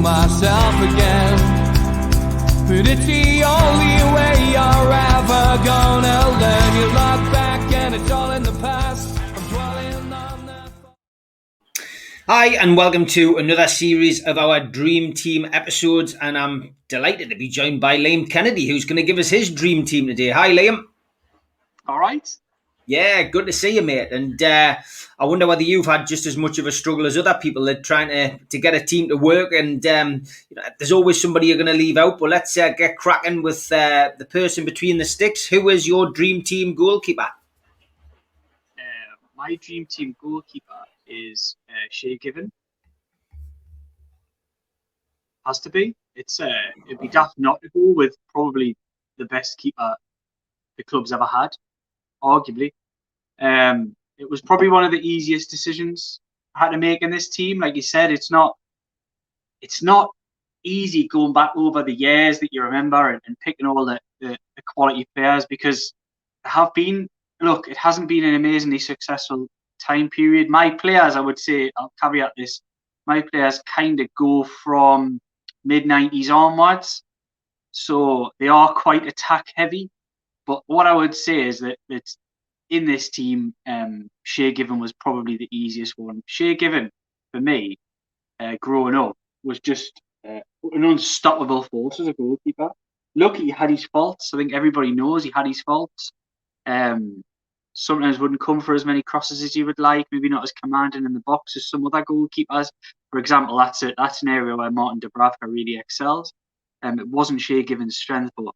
myself again. But it's the only way you're ever gonna learn. You look back and it's all in the past. I'm dwelling on that. Hi and welcome to another series of our Dream Team episodes, and I'm delighted to be joined by Liam Kennedy, who's going to give us his Dream Team today. Hi Liam. All right. Yeah, good to see you, mate. And I wonder whether you've had just as much of a struggle as other people that trying to get a team to work. And there's always somebody you're going to leave out. But let's get cracking with the person between the sticks. Who is your Dream Team goalkeeper? My Dream Team goalkeeper is Shay Given. Has to be. It'd be daft not to go with probably the best keeper the club's ever had, arguably. It was probably one of the easiest decisions I had to make in this team. Like you said, it's not easy going back over the years that you remember and picking all the quality players, because there have been. Look, it hasn't been an amazingly successful time period. My players, I would say, I'll caveat this, my players kind of go from mid-90s onwards. So they are quite attack heavy. But what I would say is that in this team, Shay Given was probably the easiest one. Shay Given, for me, growing up, was just an unstoppable force as a goalkeeper. Look, he had his faults. I think everybody knows he had his faults. Sometimes wouldn't come for as many crosses as he would like, maybe not as commanding in the box as some other goalkeepers. For example, that's an area where Martin Dubravka really excels. It wasn't Shay Given's strength, but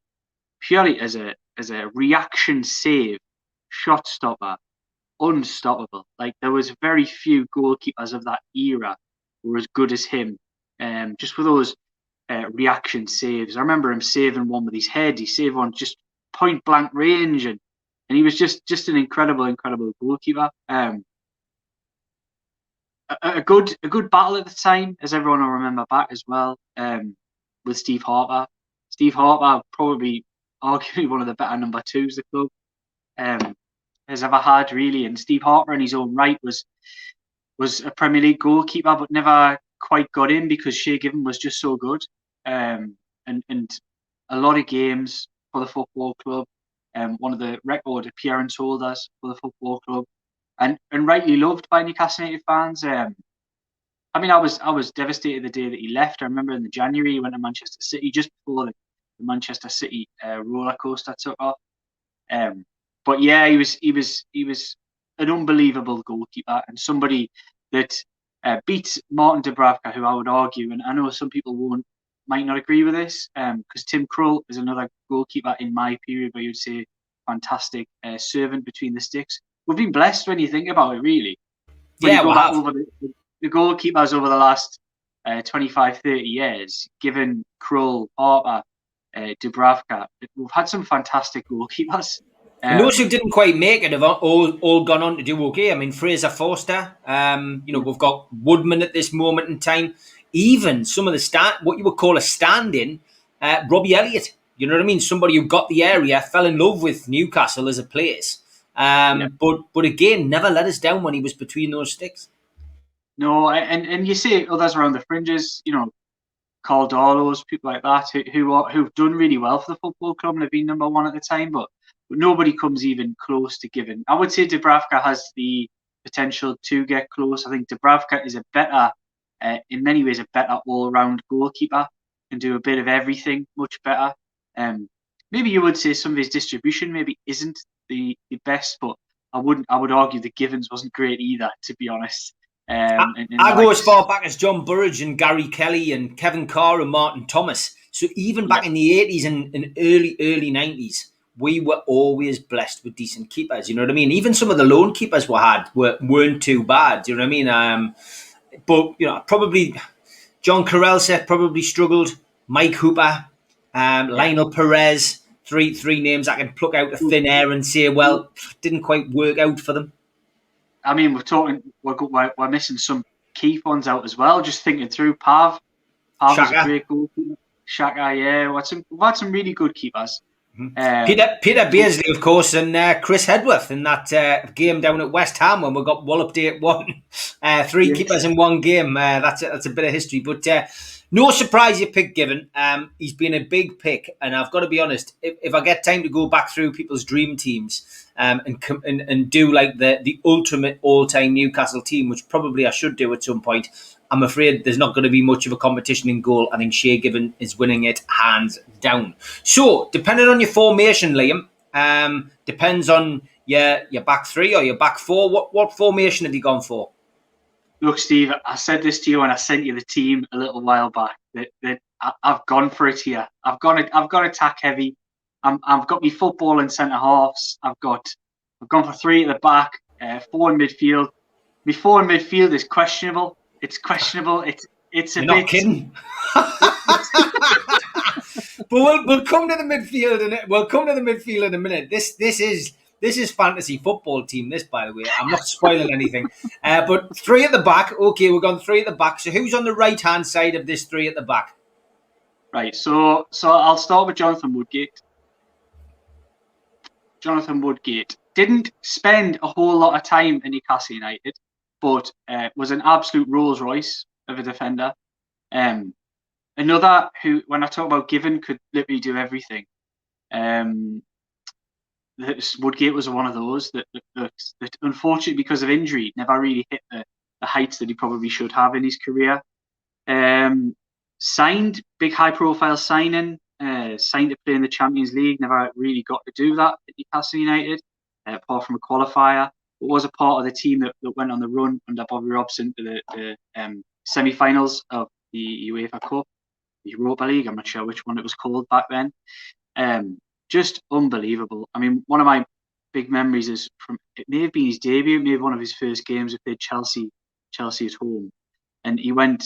purely as a reaction save, shot stopper, unstoppable. Like, there was very few goalkeepers of that era who were as good as him. Just for those reaction saves. I remember him saving one with his head. He saved one just point blank range, and he was just an incredible goalkeeper. A good battle at the time, as everyone will remember back as well, with Steve Harper. Steve Harper, probably arguably one of the better number twos the club has ever had, really. And Steve Harper in his own right was a Premier League goalkeeper, but never quite got in because Shay Given was just so good. And a lot of games for the football club. One of the record appearance holders for the football club, and rightly loved by Newcastle United fans. I was devastated the day that he left. I remember in the January he went to Manchester City just before the Manchester City roller coaster took off. But yeah, he was an unbelievable goalkeeper, and somebody that beats Martin Dubravka, who I would argue, and I know some people might not agree with this, because Tim Krul is another goalkeeper in my period where you'd say fantastic servant between the sticks. We've been blessed when you think about it, really. When you go back over the goalkeepers over the last 25, 30 years, given Krul, Harper, Dubravka, we've had some fantastic goalkeepers. And those who didn't quite make it have all gone on to do okay. I mean, Fraser Forster, we've got Woodman at this moment in time. Even some of what you would call a stand-in, Robbie Elliott. You know what I mean? Somebody who got the area, fell in love with Newcastle as a place. But again, never let us down when he was between those sticks. No, and you see others around the fringes, Carl Darlow's, people like that, who've done really well for the football club and have been number one at the time, but nobody comes even close to Given. I would say Dubravka has the potential to get close. I think Dubravka is in many ways a better all-round goalkeeper, can do a bit of everything much better. Maybe you would say some of his distribution maybe isn't the best, but I would argue that Givens wasn't great either, to be honest. I go as far back as John Burridge and Gary Kelly and Kevin Carr and Martin Thomas. So even back in the 80s and early 90s, we were always blessed with decent keepers. You know what I mean? Even some of the lone keepers weren't too bad. You know what I mean? But probably John Carrell probably struggled. Mike Hooper, Lionel Perez, three names I can pluck out of thin air and say, well, didn't quite work out for them. I mean, we're missing some key ones out as well. Just thinking through, Pav was a great goalkeeper. Shaka, yeah, we've had some really good keepers. Peter Beardsley, of course, and Chris Hedworth in that game down at West Ham when we got walloped 8-1. Three keepers in one game. That's a bit of history. But No surprise you picked Given. He's been a big pick, and I've got to be honest. If I get time to go back through people's dream teams and do like the ultimate all time Newcastle team, which probably I should do at some point, I'm afraid there's not going to be much of a competition in goal. I think Shea Given is winning it hands down. So, depending on your formation, Liam, depends on your back three or your back four. What formation have you gone for? Look, Steve, I said this to you when I sent you the team a little while back. That I've gone for it here. I've gone attack heavy. I've got my football in centre halves. I've gone for three at the back, four in midfield. My four in midfield is questionable. It's questionable. It's a You're bit. not kidding. But we'll come to the midfield and we'll come to the midfield in a minute. This is fantasy football team. This, by the way, I'm not spoiling anything. But three at the back. Okay, we've gone three at the back. So who's on the right hand side of this three at the back? Right. So I'll start with Jonathan Woodgate. Jonathan Woodgate didn't spend a whole lot of time in Newcastle United, but was an absolute Rolls Royce of a defender. Another who, when I talk about Given, could literally do everything. Woodgate was one of those that unfortunately, because of injury, never really hit the heights that he probably should have in his career. Signed, big high-profile signing, signed to play in the Champions League, never really got to do that at Newcastle United, apart from a qualifier. But was a part of the team that went on the run under Bobby Robson to the semi-finals of the UEFA Cup, the Europa League. I'm not sure which one it was called back then. Just unbelievable. I mean, one of my big memories is from, it may have been his debut, maybe one of his first games. We played Chelsea at home, and he went.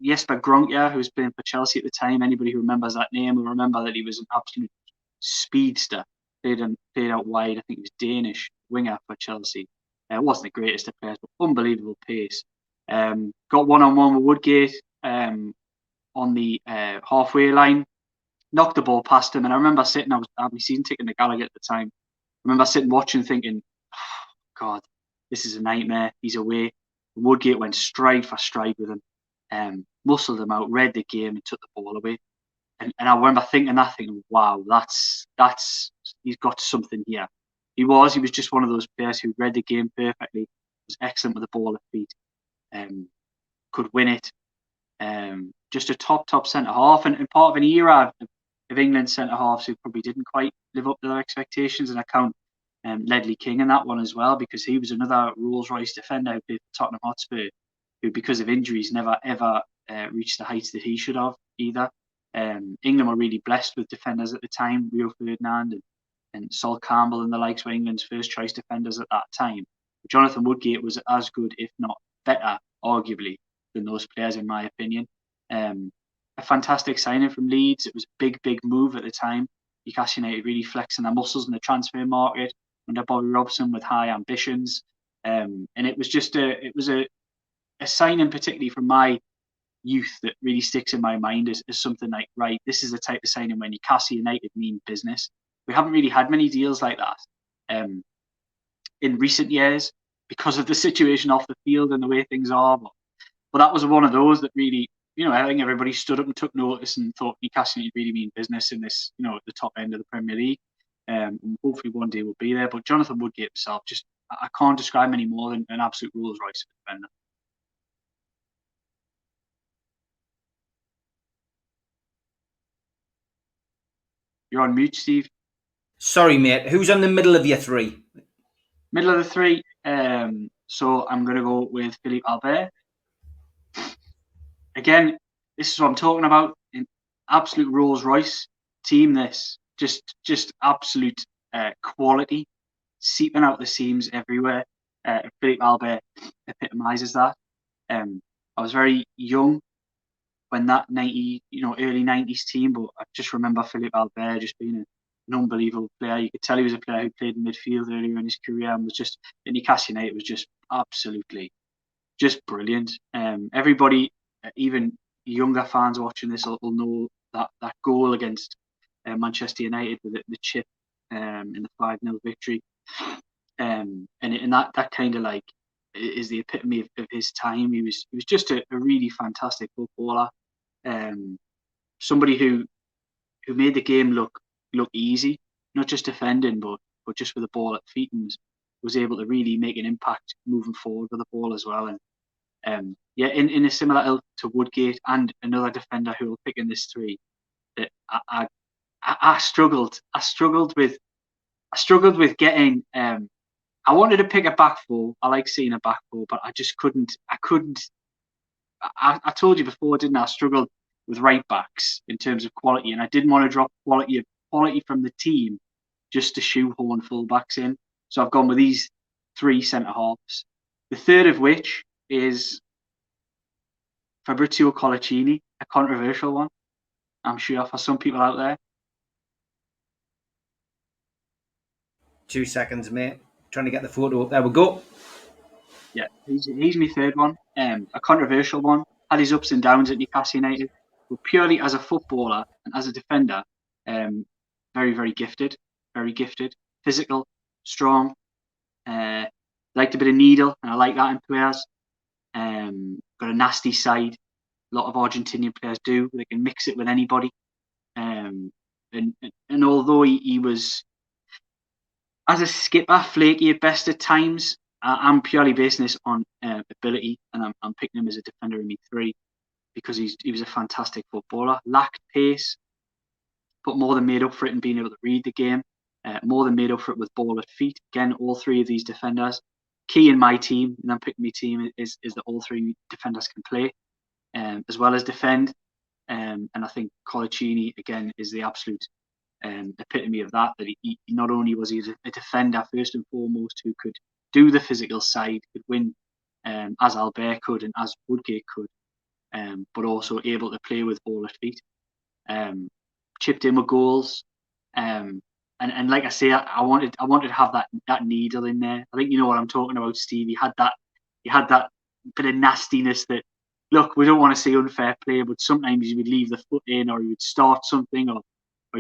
Jesper Gronkia, who was playing for Chelsea at the time. Anybody who remembers that name will remember that he was an absolute speedster. Played out wide. I think he was Danish winger for Chelsea. Wasn't the greatest of players, but unbelievable pace. Got one-on-one with Woodgate on the halfway line. Knocked the ball past him, and I remember sitting. I had my season ticket to Gallagher at the time. I remember sitting watching, thinking, oh, "God, this is a nightmare." He's away. Woodgate went stride for stride with him, muscled him out, read the game, and took the ball away. And I remember thinking, "Wow, that's he's got something here." He was just one of those players who read the game perfectly. Was excellent with the ball at feet. Could win it. Just a top centre half, and part of an era of England centre halves who probably didn't quite live up to their expectations. And I count Ledley King in that one as well, because he was another Rolls Royce defender who played for Tottenham Hotspur, who because of injuries never ever reached the heights that he should have either. England were really blessed with defenders at the time. Rio Ferdinand and Sol Campbell and the likes were England's first choice defenders at that time. But Jonathan Woodgate was as good, if not better, arguably, than those players, in my opinion. A fantastic signing from Leeds. It was a big move at the time. Newcastle United really flexing their muscles in the transfer market under Bobby Robson with high ambitions. And it was just a signing, particularly from my youth, that really sticks in my mind as something like, right, this is the type of signing when Newcastle United mean business. We haven't really had many deals like that in recent years because of the situation off the field and the way things are. But that was one of those that really, I think everybody stood up and took notice and thought Newcastle United really mean business in this, at the top end of the Premier League. And hopefully one day we'll be there. But Jonathan Woodgate himself, just, I can't describe him any more than an absolute Rolls Royce defender. You're on mute, Steve. Sorry, mate. Who's on the middle of your three? Middle of the three. So I'm going to go with Philippe Albert. Again, this is what I'm talking about. An absolute Rolls Royce team. This just absolute quality, seeping out the seams everywhere. Philippe Albert epitomises that. I was very young when that early 90s team, but I just remember Philippe Albert just being an unbelievable player. You could tell he was a player who played in midfield earlier in his career and was just, in Newcastle United, was just absolutely just brilliant. Everybody, even younger fans watching this, will know that goal against Manchester United with the chip in the 5-0 victory. And that kind of like is the epitome of his time. He was just a really fantastic footballer. Somebody who made the game look easy, not just defending, but just with the ball at feet, and was able to really make an impact moving forward with the ball as well. And in a similar ilk to Woodgate and another defender who will pick in this three, that I struggled with getting. I wanted to pick a back four. I like seeing a back four, but I just couldn't. I told you before, didn't I? I struggled with right backs in terms of quality, and I didn't want to drop quality from the team just to shoehorn fullbacks in. So I've gone with these three centre halves. The third of which is Fabrizio Colaccini, a controversial one, I'm sure, for some people out there. 2 seconds, mate. Trying to get the photo up. There we go. Yeah, he's my third one. A controversial one. Had his ups and downs at Newcastle United, but purely as a footballer and as a defender, very, very gifted. Very gifted. Physical, strong. Liked a bit of needle, and I like that in players. Got a nasty side. A lot of Argentinian players do. They can mix it with anybody. And although he was, as a skipper, flaky at best at times, I'm purely basing this on ability, and I'm picking him as a defender in me three because he was a fantastic footballer. Lacked pace, but more than made up for it in being able to read the game. More than made up for it with ball at feet. Again, all three of these defenders. Key in my team, and I'm picking my team, is that all three defenders can play as well as defend. And I think Colaccini, again, is the absolute epitome of that. That he not only was he a defender first and foremost, who could do the physical side, could win as Albert could and as Woodgate could, but also able to play with ball at feet. Chipped in with goals. And like I say, I wanted to have that needle in there. I think you know what I'm talking about, Steve. He had that bit of nastiness that, look, we don't want to see unfair play, but sometimes you would leave the foot in, or you would start something, or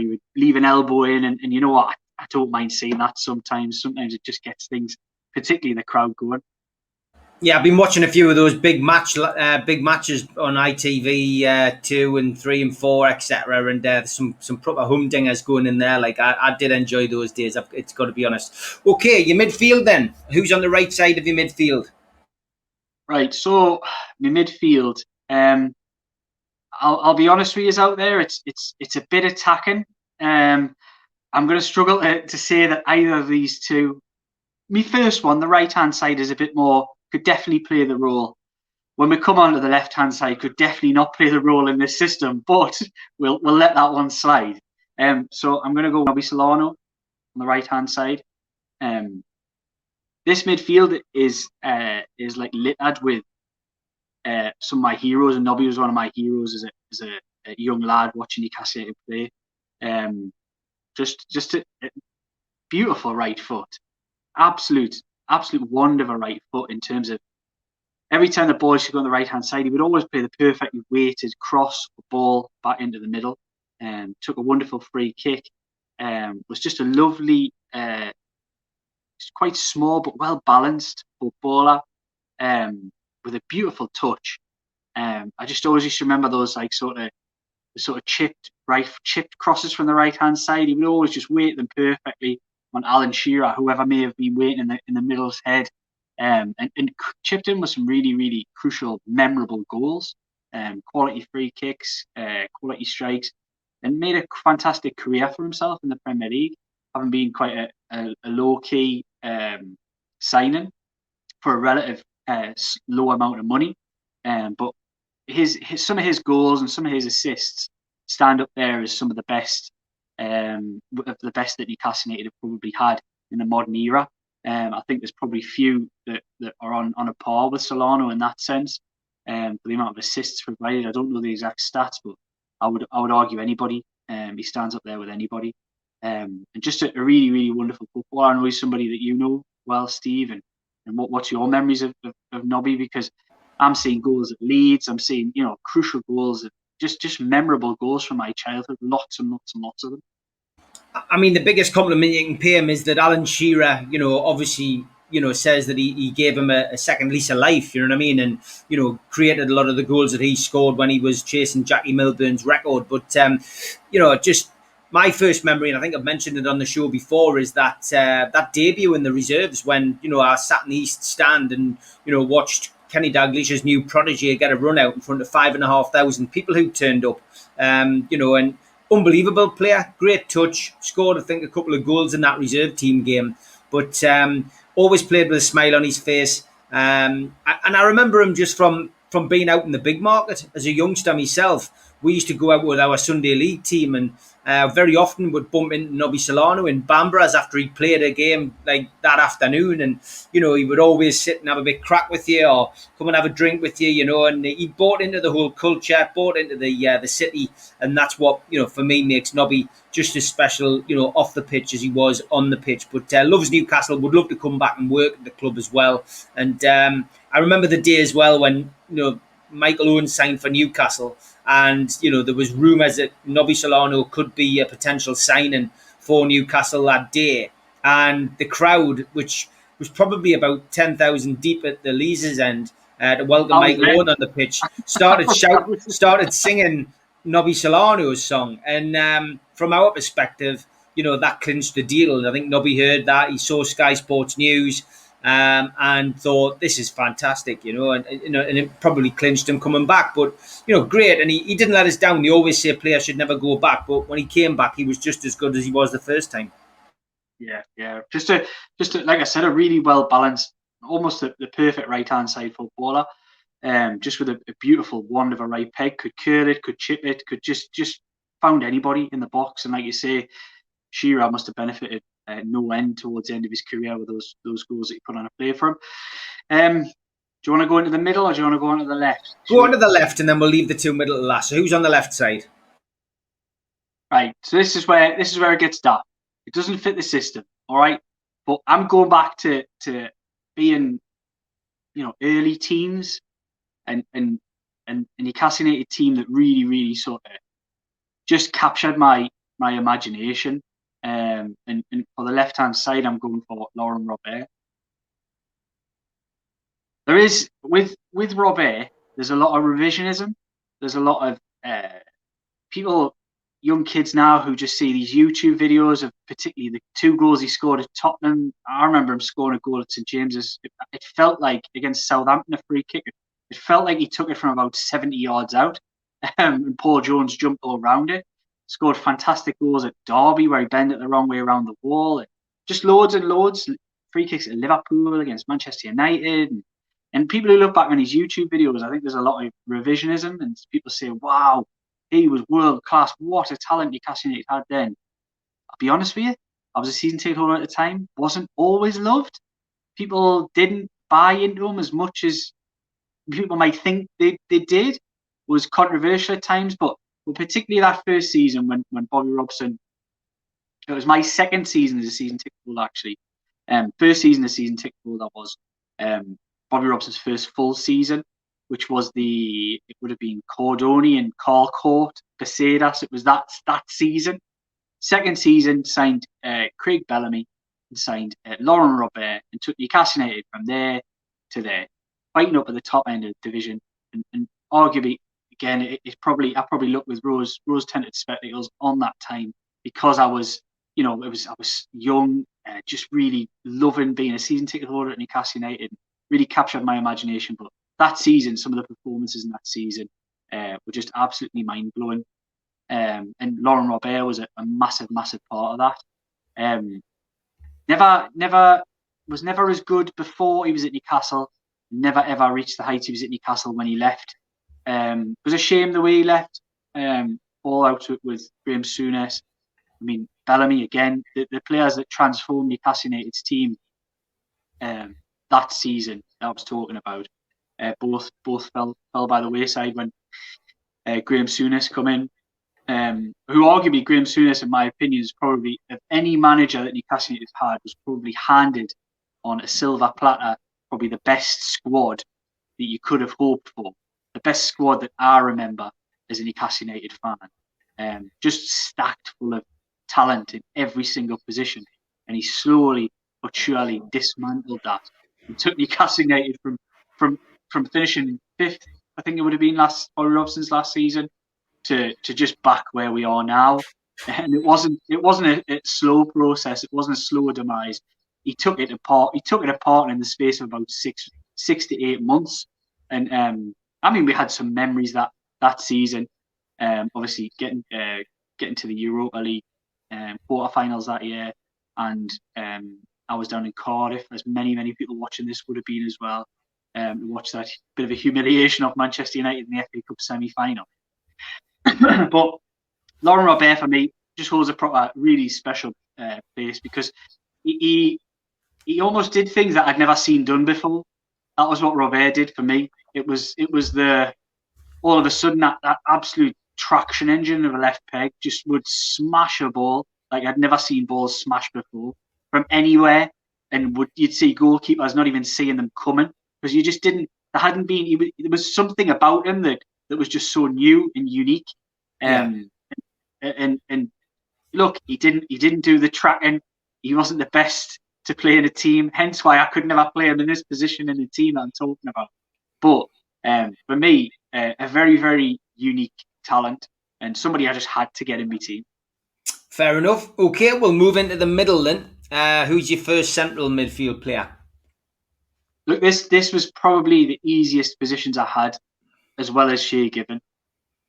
you would leave an elbow in, and you know what? I don't mind seeing that sometimes. Sometimes it just gets things, particularly the crowd, going. Yeah, I've been watching a few of those big matches on ITV 2 and 3 and 4, etc. And some proper humdingers going in there. Like I did enjoy those days. It's got to be honest. Okay, your midfield then. Who's on the right side of your midfield? Right, so my midfield. I'll be honest with you out there. It's a bit attacking. I'm going to struggle to say that either of these two. My first one, the right hand side, is a bit more. Could definitely play the role. When we come on to the left hand side, could definitely not play the role in this system, but we'll let that one slide. So I'm going to go Nobby Solano on the right hand side. This midfield is like littered with some of my heroes, and Nobby was one of my heroes as a young lad watching Newcastle United play. Just a beautiful right foot, absolute wonder of a right foot in terms of every time the ball should go on the right hand side, he would always play the perfectly weighted cross ball back into the middle. Took a wonderful free kick. Was just a lovely, quite small but well balanced footballer with a beautiful touch. I just always used to remember those like sort of chipped crosses from the right hand side. He would always just weight them perfectly on Alan Shearer, whoever may have been waiting in the middle's head, and chipped in with some really, really crucial, memorable goals, quality free kicks, quality strikes, and made a fantastic career for himself in the Premier League, having been quite a low-key signing for a relative low amount of money. But some of his goals and some of his assists stand up there as some of the best that Newcastle United have probably had in the modern era. I think there's probably few that are on a par with Solano in that sense. For the amount of assists provided, I don't know the exact stats, but I would argue anybody. He stands up there with anybody. And just a really, really wonderful footballer. I know he's somebody that you know well, Steve. And what's your memories of Nobby? Because I'm seeing goals at Leeds. I'm seeing crucial goals. Just memorable goals from my childhood, lots and lots and them. I mean, the biggest compliment you can pay him is that Alan Shearer, obviously says that he gave him a second lease of life, you know what I mean? And, created a lot of the goals that he scored when he was chasing Jackie Milburn's record. But, just my first memory, and I think I've mentioned it on the show before, is that debut in the reserves when, I sat in the East Stand and, watched Kenny Dalglish's new prodigy get a run out in front of 5,500 people who turned up, and unbelievable player, great touch, scored, I think, a couple of goals in that reserve team game, but always played with a smile on his face. And I remember him just from being out in the big market as a youngster myself. We used to go out with our Sunday league team and very often would bump into Nobby Solano in Bambra's after he played a game like that afternoon. And, he would always sit and have a bit crack with you or come and have a drink with you, and he bought into the whole culture, bought into the city. And that's what, for me makes Nobby just as special, off the pitch as he was on the pitch. But loves Newcastle, would love to come back and work at the club as well. And I remember the day as well when, Michael Owen signed for Newcastle, and there was rumours that Nobby Solano could be a potential signing for Newcastle that day, and the crowd, which was probably about 10,000 deep at the Leazes end, to welcome Michael Owen on the pitch, started singing Nobby Solano's song, and from our perspective, that clinched the deal. I think Nobby heard that, he saw Sky Sports News. And thought, this is fantastic, and it probably clinched him coming back. But great, and he didn't let us down. They always say a player should never go back, but when he came back, he was just as good as he was the first time. Yeah. Just a like I said, a really well balanced, almost the perfect right hand side footballer. Just with a beautiful wand of a right peg, could curl it, could chip it, could just found anybody in the box. And like you say, Shearer must have benefited no end towards the end of his career with those goals that he put on a play for him. Do you want to go into the middle or do you want to go onto the left? Go onto the left and then we'll leave the two middle to last. So who's on the left side? Right. So this is where it gets dark. It doesn't fit the system, all right? But I'm going back to being, early teens and Newcastle United team that really, really sort of just captured my imagination. And for the left-hand side, I'm going for Laurent Robert. There is, with Robert, there's a lot of revisionism. There's a lot of people, young kids now, who just see these YouTube videos of particularly the 2 goals he scored at Tottenham. I remember him scoring a goal at St James's. It felt like, against Southampton, a free kick. It felt like he took it from about 70 yards out, and Paul Jones jumped all around it. Scored fantastic goals at Derby where he bent it the wrong way around the wall. Just loads and loads. Free kicks at Liverpool, against Manchester United. And people who look back on his YouTube videos, I think there's a lot of revisionism, and people say, wow, he was world class. What a talent Newcastle United had then. I'll be honest with you, I was a season ticket holder at the time. Wasn't always loved. People didn't buy into him as much as people might think they did. Was controversial at times, but particularly that first season when Bobby Robson, it was my second season as a season ticket holder, actually. First season as a season ticket holder was Bobby Robson's first full season, which was it would have been Cordoni and Carlcourt, Becerras. It was that season. Second season, signed Craig Bellamy and signed Laurent Robert, and took Newcastle United from there to there, fighting up at the top end of the division, and arguably, again, I probably looked with rose-tinted spectacles on that time because I was, I was young, just really loving being a season ticket holder at Newcastle United. Really captured my imagination. But that season, some of the performances in that season were just absolutely mind-blowing. And Laurent Robert was a massive, massive part of that. Was never as good before he was at Newcastle. Never ever reached the heights he was at Newcastle when he left. It was a shame the way he left. All out with Graham Souness. I mean, Bellamy again. The players that transformed Newcastle United's team that season that I was talking about, both fell by the wayside when Graham Souness come in. Who arguably Graham Souness, in my opinion, is probably, of any manager that Newcastle United had, was probably handed on a silver platter, probably the best squad that you could have hoped for. The best squad that I remember as a Newcastle United fan. Just stacked full of talent in every single position. And he slowly but surely dismantled that. It took Newcastle United from finishing 5th, I think it would have been for Robson's last season, to just back where we are now. And it wasn't a slow process. It wasn't a slow demise. He took it apart. He took it apart in the space of about six to 8 months. And I mean, we had some memories that season. Obviously, getting to the Europa League quarterfinals that year, and I was down in Cardiff, as many people watching this would have been as well. To watch that bit of a humiliation of Manchester United in the FA Cup semi-final. But Laurent Robert for me just holds a proper, really special place, because he almost did things that I'd never seen done before. That was what Robert did for me. It was the all of a sudden that absolute traction engine of a left peg just would smash a ball like I'd never seen balls smashed before from anywhere, and you'd see goalkeepers not even seeing them coming, because you just didn't. There hadn't been. There was something about him that was just so new and unique. And look, he didn't do the tracking. He wasn't the best to play in a team, hence why I could never play him in this position in the team that I'm talking about. But for me, a very, very unique talent, and somebody I just had to get in my team. Fair enough. Okay, we'll move into the middle then. Who's your first central midfield player? Look, this was probably the easiest positions I had, as well as Shay Given.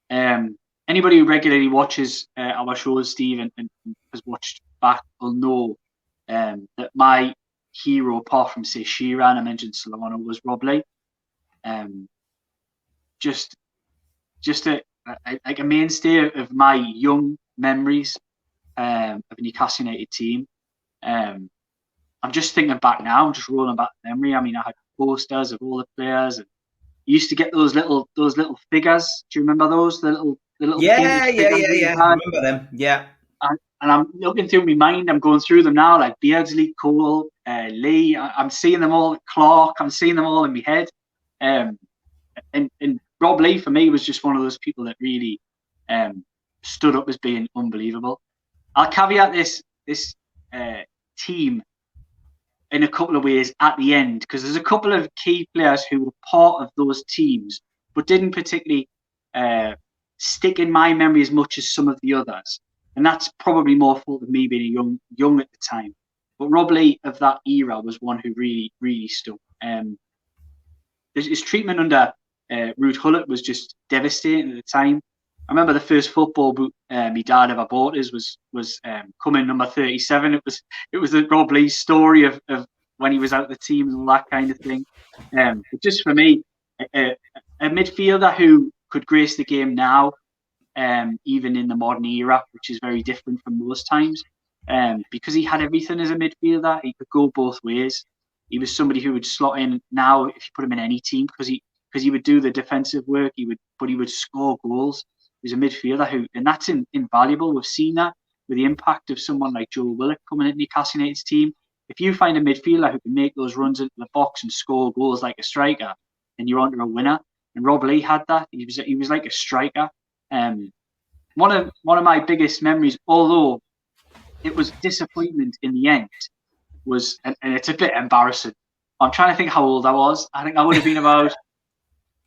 Anybody who regularly watches our shows, Steve, and has watched back will know that my hero, apart from, say, Sheeran, I mentioned Solano, was Rob Lee. Just a mainstay of my young memories of a Newcastle United team. I'm just thinking back now. I'm just rolling back memory. I mean, I had posters of all the players, and you used to get those little figures. Do you remember those? The little Yeah. I remember them. Yeah. And I'm looking through my mind. I'm going through them now, like Beardsley, Cole, Lee. I'm seeing them all. Clark. I'm seeing them all in my head. And Rob Lee for me was just one of those people that really stood up as being unbelievable. I'll caveat this team in a couple of ways at the end, because there's a couple of key players who were part of those teams but didn't particularly stick in my memory as much as some of the others, and that's probably more fault of me being young at the time. But Rob Lee of that era was one who really stuck. His treatment under Ruud Gullit was just devastating at the time. I remember the first football boot my dad ever bought was coming number 37. It was the Rob Lee story of when he was out of the team and all that kind of thing. But just for me, a midfielder who could grace the game now, even in the modern era, which is very different from those times, because he had everything as a midfielder. He could go both ways. He was somebody who would slot in now if you put him in any team, because he would do the defensive work. He would score goals. He's a midfielder who, and that's invaluable. We've seen that with the impact of someone like Joel Willock coming into Newcastle United's team. If you find a midfielder who can make those runs into the box and score goals like a striker, then you're onto a winner. And Rob Lee had that. He was like a striker. One of my biggest memories, although it was disappointment in the end, was, and it's a bit embarrassing. I'm trying to think how old I was. I think I would have been about.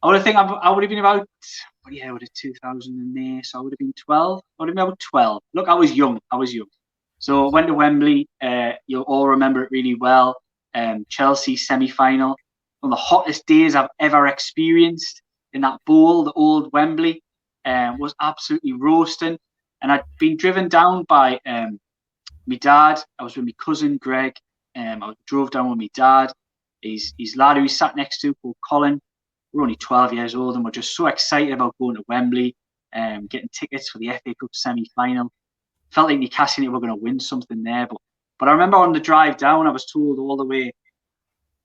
I would have been about. Yeah, it would have 2008. So I would have been 12. I would have been about 12. Look, I was young. So I went to Wembley. You'll all remember it really well. Chelsea semi-final. One of the hottest days I've ever experienced in that bowl, the old Wembley. Was absolutely roasting. And I'd been driven down by my dad. I was with my cousin Greg. I drove down with my dad. His lad who he sat next to, called Colin. We're only 12 years old, and we're just so excited about going to Wembley, getting tickets for the FA Cup semi-final. Felt like Newcastle were going to win something there, but I remember on the drive down, I was told all the way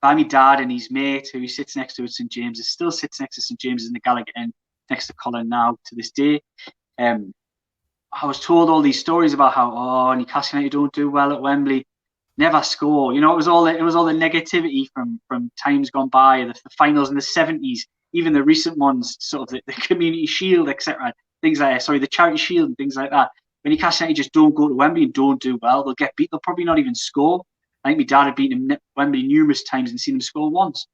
by my dad and his mate, who he sits next to at St James's, still sits next to St James's in the Gallagher end, next to Colin now to this day. I was told all these stories about how Newcastle United don't do well at Wembley, never score. You know, it was all the negativity from times gone by, the finals in the 70s, even the recent ones, sort of the Community Shield, etc. Things like the Charity Shield and things like that. When Newcastle United just don't go to Wembley and don't do well, they'll get beat. They'll probably not even score. I think my dad had beaten him Wembley numerous times and seen him score once.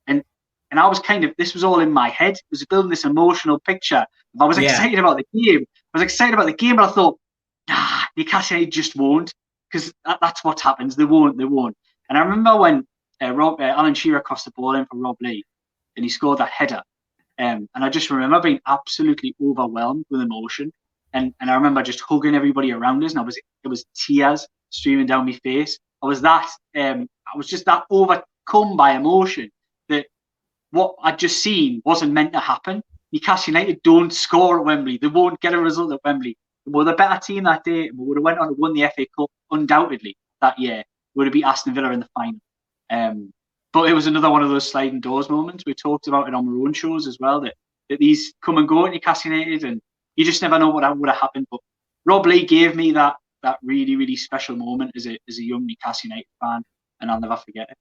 And I was this was all in my head. It was building this emotional picture. I was excited about the game. But I thought, Newcastle United just won't, because that's what happens. They won't. And I remember when Alan Shearer crossed the ball in for Rob Lee, and he scored that header. And I just remember being absolutely overwhelmed with emotion. And I remember just hugging everybody around us, and it was tears streaming down my face. I was just that overcome by emotion that what I'd just seen wasn't meant to happen. Newcastle United don't score at Wembley. They won't get a result at Wembley. They were the better team that day. We would have went on to win the FA Cup undoubtedly that year. We would have beat Aston Villa in the final. But it was another one of those sliding doors moments. We talked about it on our own shows as well, that these come and go at Newcastle United, and you just never know what would have happened. But Rob Lee gave me that really, really special moment as a young Newcastle United fan, and I'll never forget it.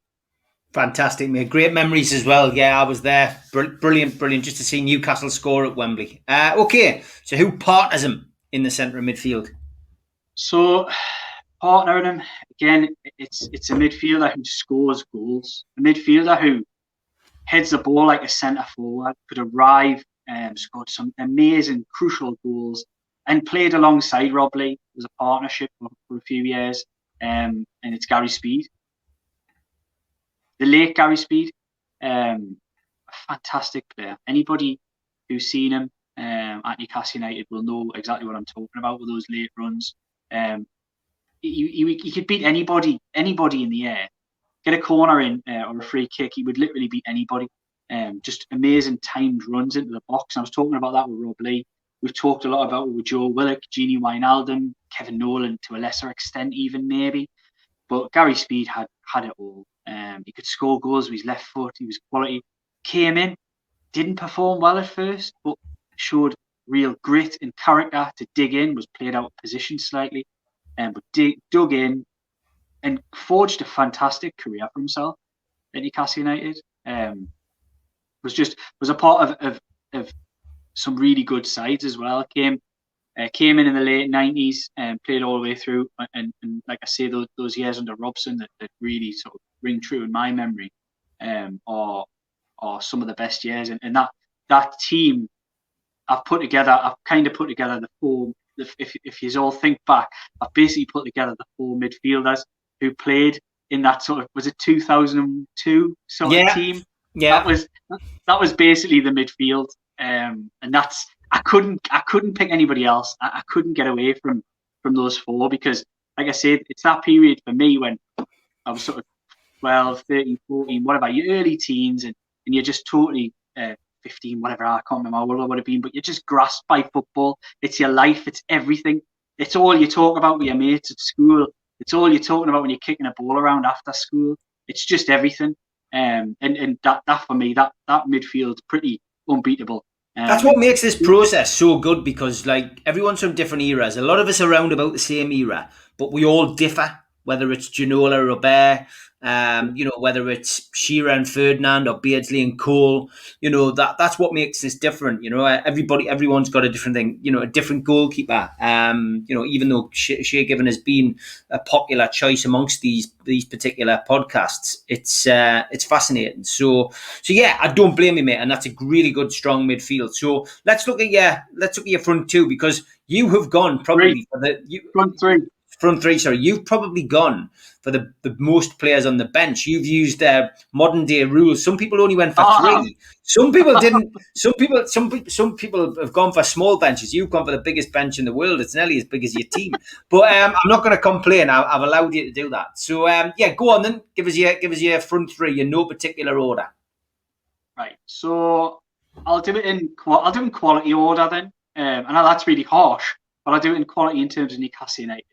Fantastic, mate. Great memories as well. Yeah, I was there. Brilliant just to see Newcastle score at Wembley. Okay, so who partners him in the centre of midfield? So, partnering him, again, it's a midfielder who scores goals. A midfielder who heads the ball like a centre forward, could arrive, scored some amazing, crucial goals, and played alongside Rob Lee. It was a partnership for a few years, and it's Gary Speed. The late Gary Speed, a fantastic player. Anybody who's seen him at Newcastle United will know exactly what I'm talking about with those late runs. He could beat anybody in the air. Get a corner in or a free kick, he would literally beat anybody. Just amazing timed runs into the box. And I was talking about that with Rob Lee. We've talked a lot about it with Joe Willock, Gini Wijnaldum, Kevin Nolan to a lesser extent even maybe. But Gary Speed had it all. He could score goals with his left foot. He was quality. Came in, didn't perform well at first, but showed real grit and character to dig in. Was played out of position slightly, but dug in and forged a fantastic career for himself at Newcastle United. Was a part of some really good sides as well. Came in the late 90s and played all the way through. And like I say, those years under Robson that really sort of ring true in my memory are some of the best years. And that team I've kind of put together the four. If you all think back, I've basically put together the four midfielders who played in that sort of, was it 2002 sort of team? Yeah, that was basically the midfield, and that's I couldn't pick anybody else. I couldn't get away from those four because, like I said, it's that period for me when I was sort of 12, 13, 14, whatever, your early teens, and you're just totally 15, whatever, I can't remember how old I would have been, but you're just grasped by football. It's your life, it's everything. It's all you talk about with your mates at school. It's all you're talking about when you're kicking a ball around after school. It's just everything. And that for me, that midfield's pretty unbeatable. That's what makes this process so good, because like everyone's from different eras. A lot of us are around about the same era, but we all differ. Whether it's Ginola, Robert, whether it's Shearer and Ferdinand or Beardsley and Cole, that's what makes this different. Everyone's got a different thing. A different goalkeeper. Even though Shea Given has been a popular choice amongst these particular podcasts, it's fascinating. So yeah, I don't blame you, mate, and that's a really good, strong midfield. So let's look at your front two, because you have gone probably for the front three, sorry, you've probably gone for the most players on the bench. You've used modern day rules. Some people only went for three. Some people didn't. Some people have gone for small benches. You've gone for the biggest bench in the world. It's nearly as big as your team. But I'm not going to complain. I've allowed you to do that. So go on then. Give us your front three in no particular order. Right. So I'll do it in quality order then. I know that's really harsh, but I'll do it in quality in terms of Newcastle United.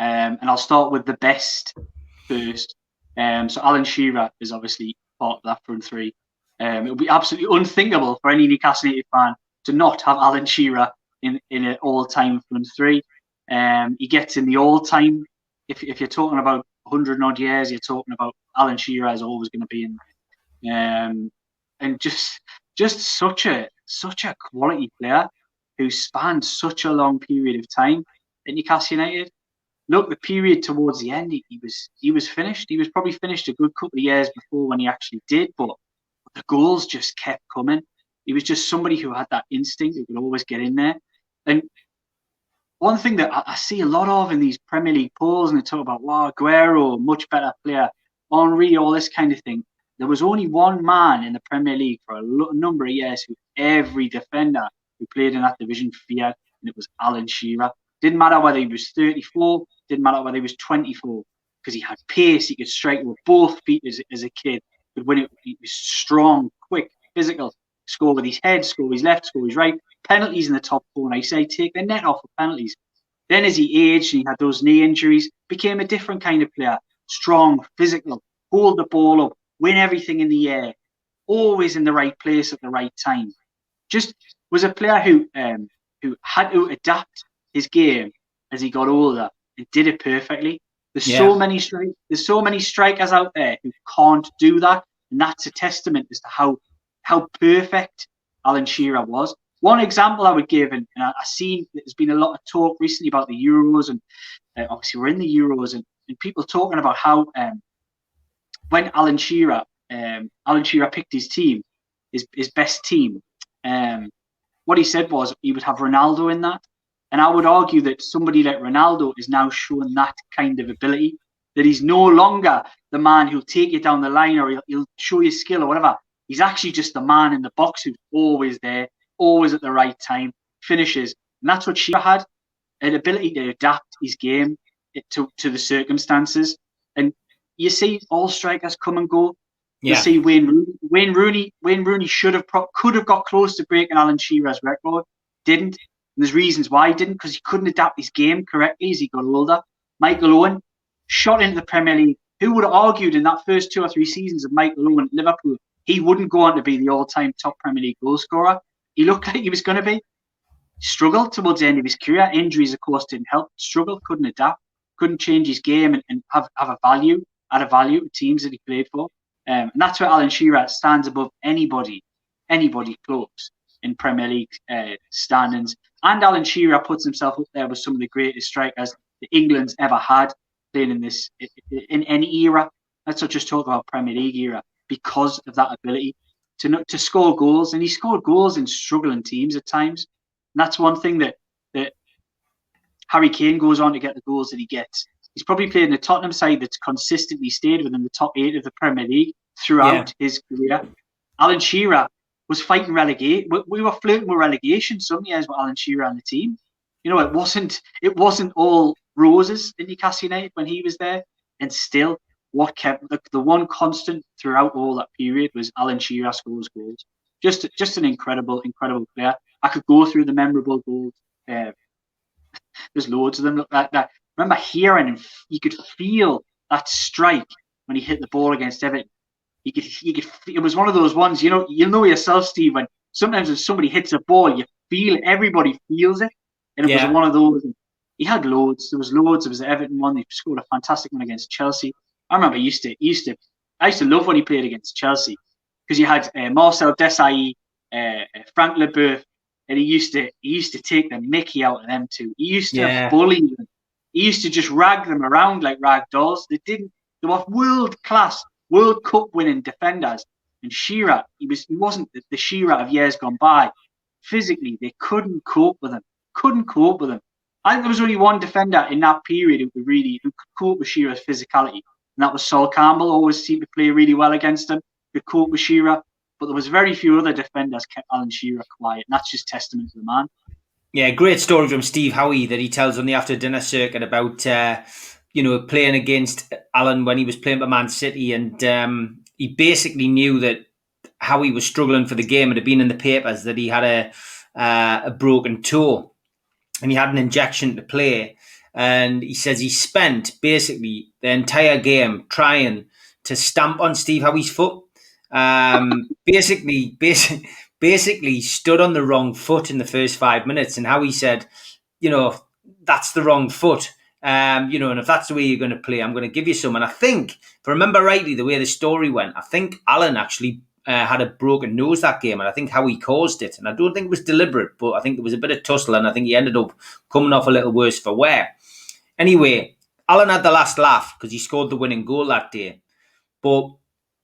And I'll start with the best first. So Alan Shearer is obviously part of that front three. It would be absolutely unthinkable for any Newcastle United fan to not have Alan Shearer in an all-time front three. He gets in the all-time. If you're talking about 100 odd years, you're talking about Alan Shearer is always going to be in there. And just such a quality player who spanned such a long period of time at Newcastle United. look, the period towards the end, he was finished. He was probably finished a good couple of years before when he actually did, but the goals just kept coming. He was just somebody who had that instinct, who could always get in there. And one thing that I see a lot of in these Premier League polls, and they talk about, wow, Aguero, much better player, Henry, all this kind of thing. There was only one man in the Premier League for a number of years who every defender who played in that division feared, and it was Alan Shearer. Didn't matter whether he was 34, didn't matter whether he was 24, because he had pace, he could strike with both feet as a kid. Could win it. He was strong, quick, physical, score with his head, score with his left, score with his right. Penalties in the top corner. I say take the net off of penalties. Then as he aged and he had those knee injuries, became a different kind of player. Strong, physical, hold the ball up, win everything in the air, always in the right place at the right time. Just was a player who had to adapt his game as he got older and did it perfectly. There's so many strikers out there who can't do that, and that's a testament as to how perfect Alan Shearer was. One example I would give, and I see there's been a lot of talk recently about the Euros, and obviously we're in the Euros, and people talking about how when Alan Shearer picked his team, his best team, what he said was he would have Ronaldo in that. And I would argue that somebody like Ronaldo is now showing that kind of ability, that he's no longer the man who'll take you down the line or he'll show you skill or whatever. He's actually just the man in the box who's always there, always at the right time, finishes. And that's what Shearer had, an ability to adapt his game to the circumstances. And you see all strikers come and go. You see Wayne Rooney could have got close to breaking Alan Shearer's record, didn't. And there's reasons why he didn't, because he couldn't adapt his game correctly as he got older. Michael Owen shot into the Premier League. Who would have argued in that first 2 or 3 seasons of Michael Owen at Liverpool, he wouldn't go on to be the all-time top Premier League goal scorer? He looked like he was going to be. Struggled towards the end of his career. Injuries, of course, didn't help. Struggled, couldn't adapt, couldn't change his game and add a value to teams that he played for. And that's where Alan Shearer stands above anybody close in Premier League standings. And Alan Shearer puts himself up there with some of the greatest strikers that England's ever had playing in any era. Let's not just talk about Premier League era, because of that ability to score goals. And he scored goals in struggling teams at times. And that's one thing that Harry Kane goes on to get the goals that he gets. He's probably played in the Tottenham side that's consistently stayed within the top 8 of the Premier League throughout his career. Alan Shearer was fighting relegation. We were flirting with relegation some years with Alan Shearer on the team. You know, it wasn't all roses in Newcastle United when he was there. And still, what kept the one constant throughout all that period was Alan Shearer scores goals. Just an incredible player. I could go through the memorable goals. There's loads of them. Look like that. I remember hearing and you could feel that strike when he hit the ball against Everton. You could. It was one of those ones. You know, you'll know yourself, Steve. When sometimes when somebody hits a ball, you feel it. Everybody feels it, and it was one of those. He had loads. There was loads. There was the Everton one. He scored a fantastic one against Chelsea. I remember I used to love when he played against Chelsea, because you had Marcel Desailly, Frank Leboeuf, and he used to take the mickey out of them two. He used to bully them. He used to just rag them around like rag dolls. They were world class, World Cup winning defenders. And Shearer, he wasn't the Shearer of years gone by. Physically, they couldn't cope with him. I think there was only one defender in that period who could cope with Shearer's physicality, and that was Sol Campbell. Always seemed to play really well against him, could cope with Shearer. But there was very few other defenders kept Alan Shearer quiet, and that's just testament to the man. Yeah, great story from Steve Howie that he tells on the after dinner circuit about playing against Alan when he was playing for Man City, and he basically knew that Howie was struggling for the game. It had been in the papers that he had a broken toe and he had an injection to play, and he says he spent basically the entire game trying to stamp on Steve Howie's foot. Basically stood on the wrong foot in the first 5 minutes, and Howie said, that's the wrong foot. And if that's the way you're going to play, I'm going to give you some. And I think, if I remember rightly, the way the story went, I think Alan actually had a broken nose that game, and I think Howie caused it. And I don't think it was deliberate, but I think there was a bit of tussle, and I think he ended up coming off a little worse for wear. Anyway, Alan had the last laugh because he scored the winning goal that day. But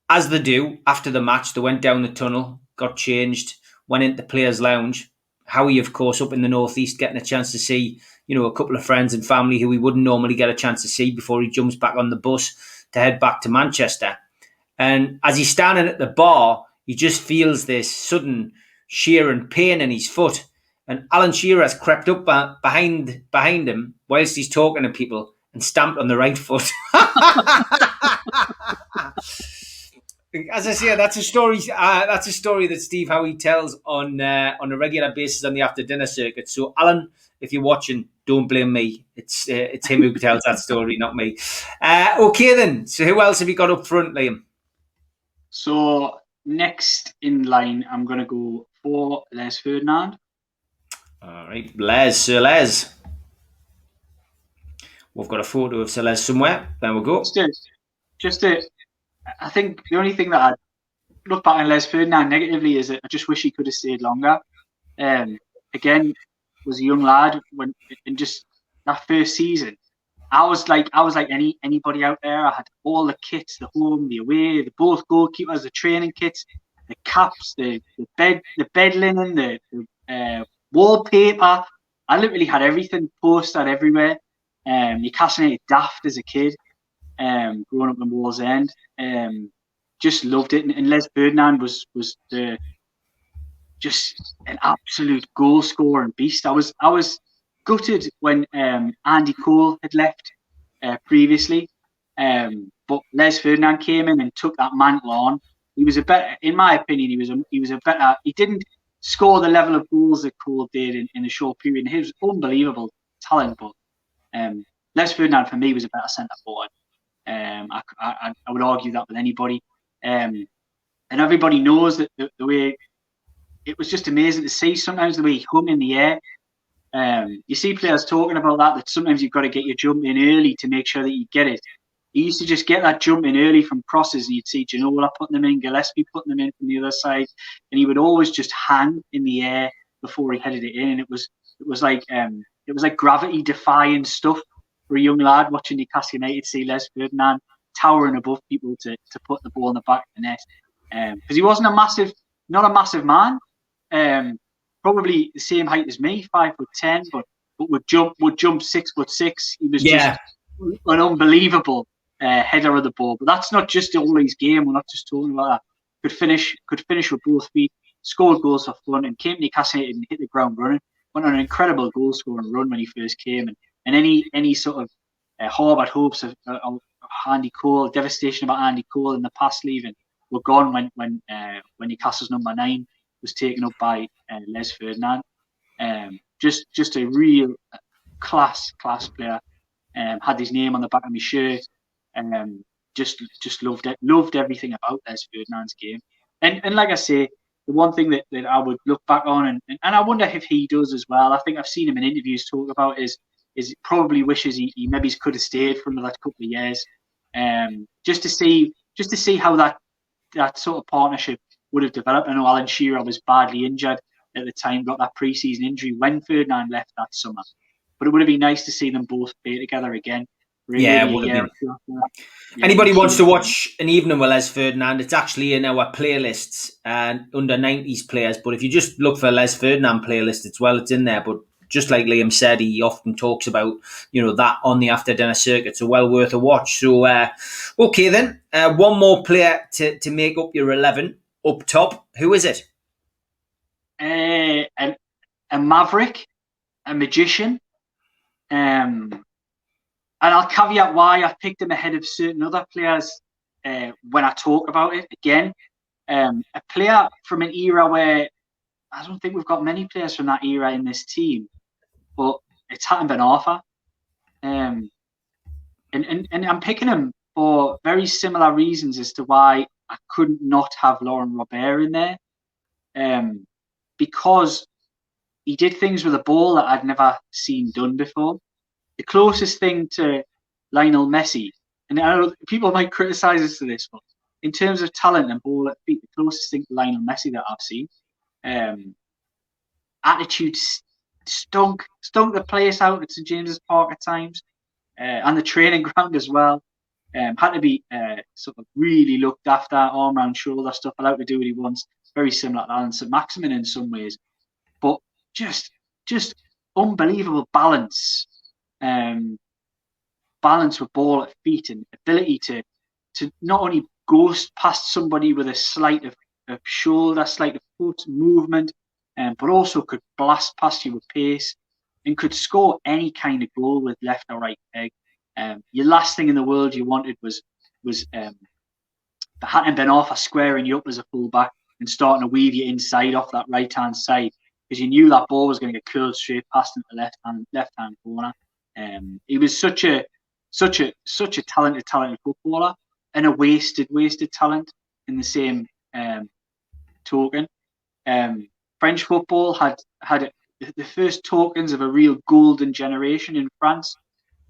as they do, after the match, they went down the tunnel, got changed, went into the players' lounge. Howie, of course, up in the northeast, getting a chance to see, a couple of friends and family who he wouldn't normally get a chance to see before he jumps back on the bus to head back to Manchester. And as he's standing at the bar, he just feels this sudden shearing pain in his foot. And Alan Shearer has crept up behind him whilst he's talking to people and stamped on the right foot. As I say, that's a story. That's a story that Steve Howie tells on a regular basis on the after dinner circuit. So, Alan, if you're watching, don't blame me. It's him who tells that story, not me. Okay, then. So, who else have you got up front, Liam? So next in line, I'm going to go for Les Ferdinand. All right, Les. Sir Les. We've got a photo of Sir Les somewhere. There we go. I think the only thing that I look back on Les Ferdinand negatively is that I just wish he could have stayed longer. Again, was a young lad when in just that first season. I was like anybody out there. I had all the kits, the home, the away, the both goalkeepers, the training kits, the caps, the bed linen, the wallpaper. I literally had everything posted everywhere. Newcastle United daft as a kid, growing up in Wallsend. Just loved it. And Les Ferdinand was just an absolute goal scorer and beast. I was gutted when Andy Cole had left previously, but Les Ferdinand came in and took that mantle on. He was in my opinion, he was a better. He didn't score the level of goals that Cole did in a short period. He was unbelievable talent, but Les Ferdinand for me was a better centre forward. I would argue that with anybody, and everybody knows that the way it was just amazing to see. Sometimes the way he hung in the air. You see players talking about that sometimes you've got to get your jump in early to make sure that you get it. He used to just get that jump in early from crosses, and you'd see Ginola putting them in, Gillespie putting them in from the other side, and he would always just hang in the air before he headed it in. And it was like gravity defying stuff for a young lad watching Newcastle United see Les Ferdinand towering above people to put the ball in the back of the net. Because he wasn't not a massive man. Probably the same height as me, 5'10", but would jump 6'6". He was just an unbelievable header of the ball. But that's not just all his game. We're not just talking about that. Could finish with both feet, scored goals for fun, and came to Newcastle United and hit the ground running. Went on an incredible goal scoring run when he first came, and any sort of harboured hopes of Andy Cole, devastation about Andy Cole in the past leaving, were gone when Newcastle's number 9 was taken up by Les Ferdinand. Just a real class player. Had his name on the back of my shirt. Just loved everything about Les Ferdinand's game. And like I say, the one thing that I would look back on, and I wonder if he does as well. I think I've seen him in interviews talk about is probably wishes he maybe could have stayed for another couple of years, just to see how that sort of partnership would have developed. I know Alan Shearer was badly injured at the time, got that pre-season injury when Ferdinand left that summer. But it would have been nice to see them both play together again. Yeah, it would have been. Anybody wants to watch an evening with Les Ferdinand, it's actually in our playlists under 90s players. But if you just look for Les Ferdinand playlist, it's in there. But just like Liam said, he often talks about that on the after dinner circuit. So well worth a watch. So okay then, one more player to make up your 11 up top. Who is it? A maverick, a magician. And I'll caveat why I picked him ahead of certain other players when I talk about it. Again, a player from an era where I don't think we've got many players from that era in this team, but it's Hatton Ben Arfa. And I'm picking him for very similar reasons as to why I couldn't not have Laurent Robert in there. Because he did things with the ball that I'd never seen done before. The closest thing to Lionel Messi, and I know people might criticise us for this, but in terms of talent and ball at feet, the closest thing to Lionel Messi that I've seen. Attitude stunk the place out at St James's Park at times. and the training ground as well. Had to be sort of really looked after, arm round shoulder stuff, allowed to do what he wants. Very similar to Alan St. Maximin in some ways, but just unbelievable balance, balance with ball at feet and ability to not only ghost past somebody with a slight of shoulder, slight of foot movement, but also could blast past you with pace and could score any kind of goal with left or right leg. Your last thing in the world you wanted was Hatton Ben Arfa squaring you up as a fullback and starting to weave you inside off that right hand side, because you knew that ball was going to get curled straight past into the left hand corner. He was such a talented footballer, and a wasted talent in the same token. French football had the first tokens of a real golden generation in France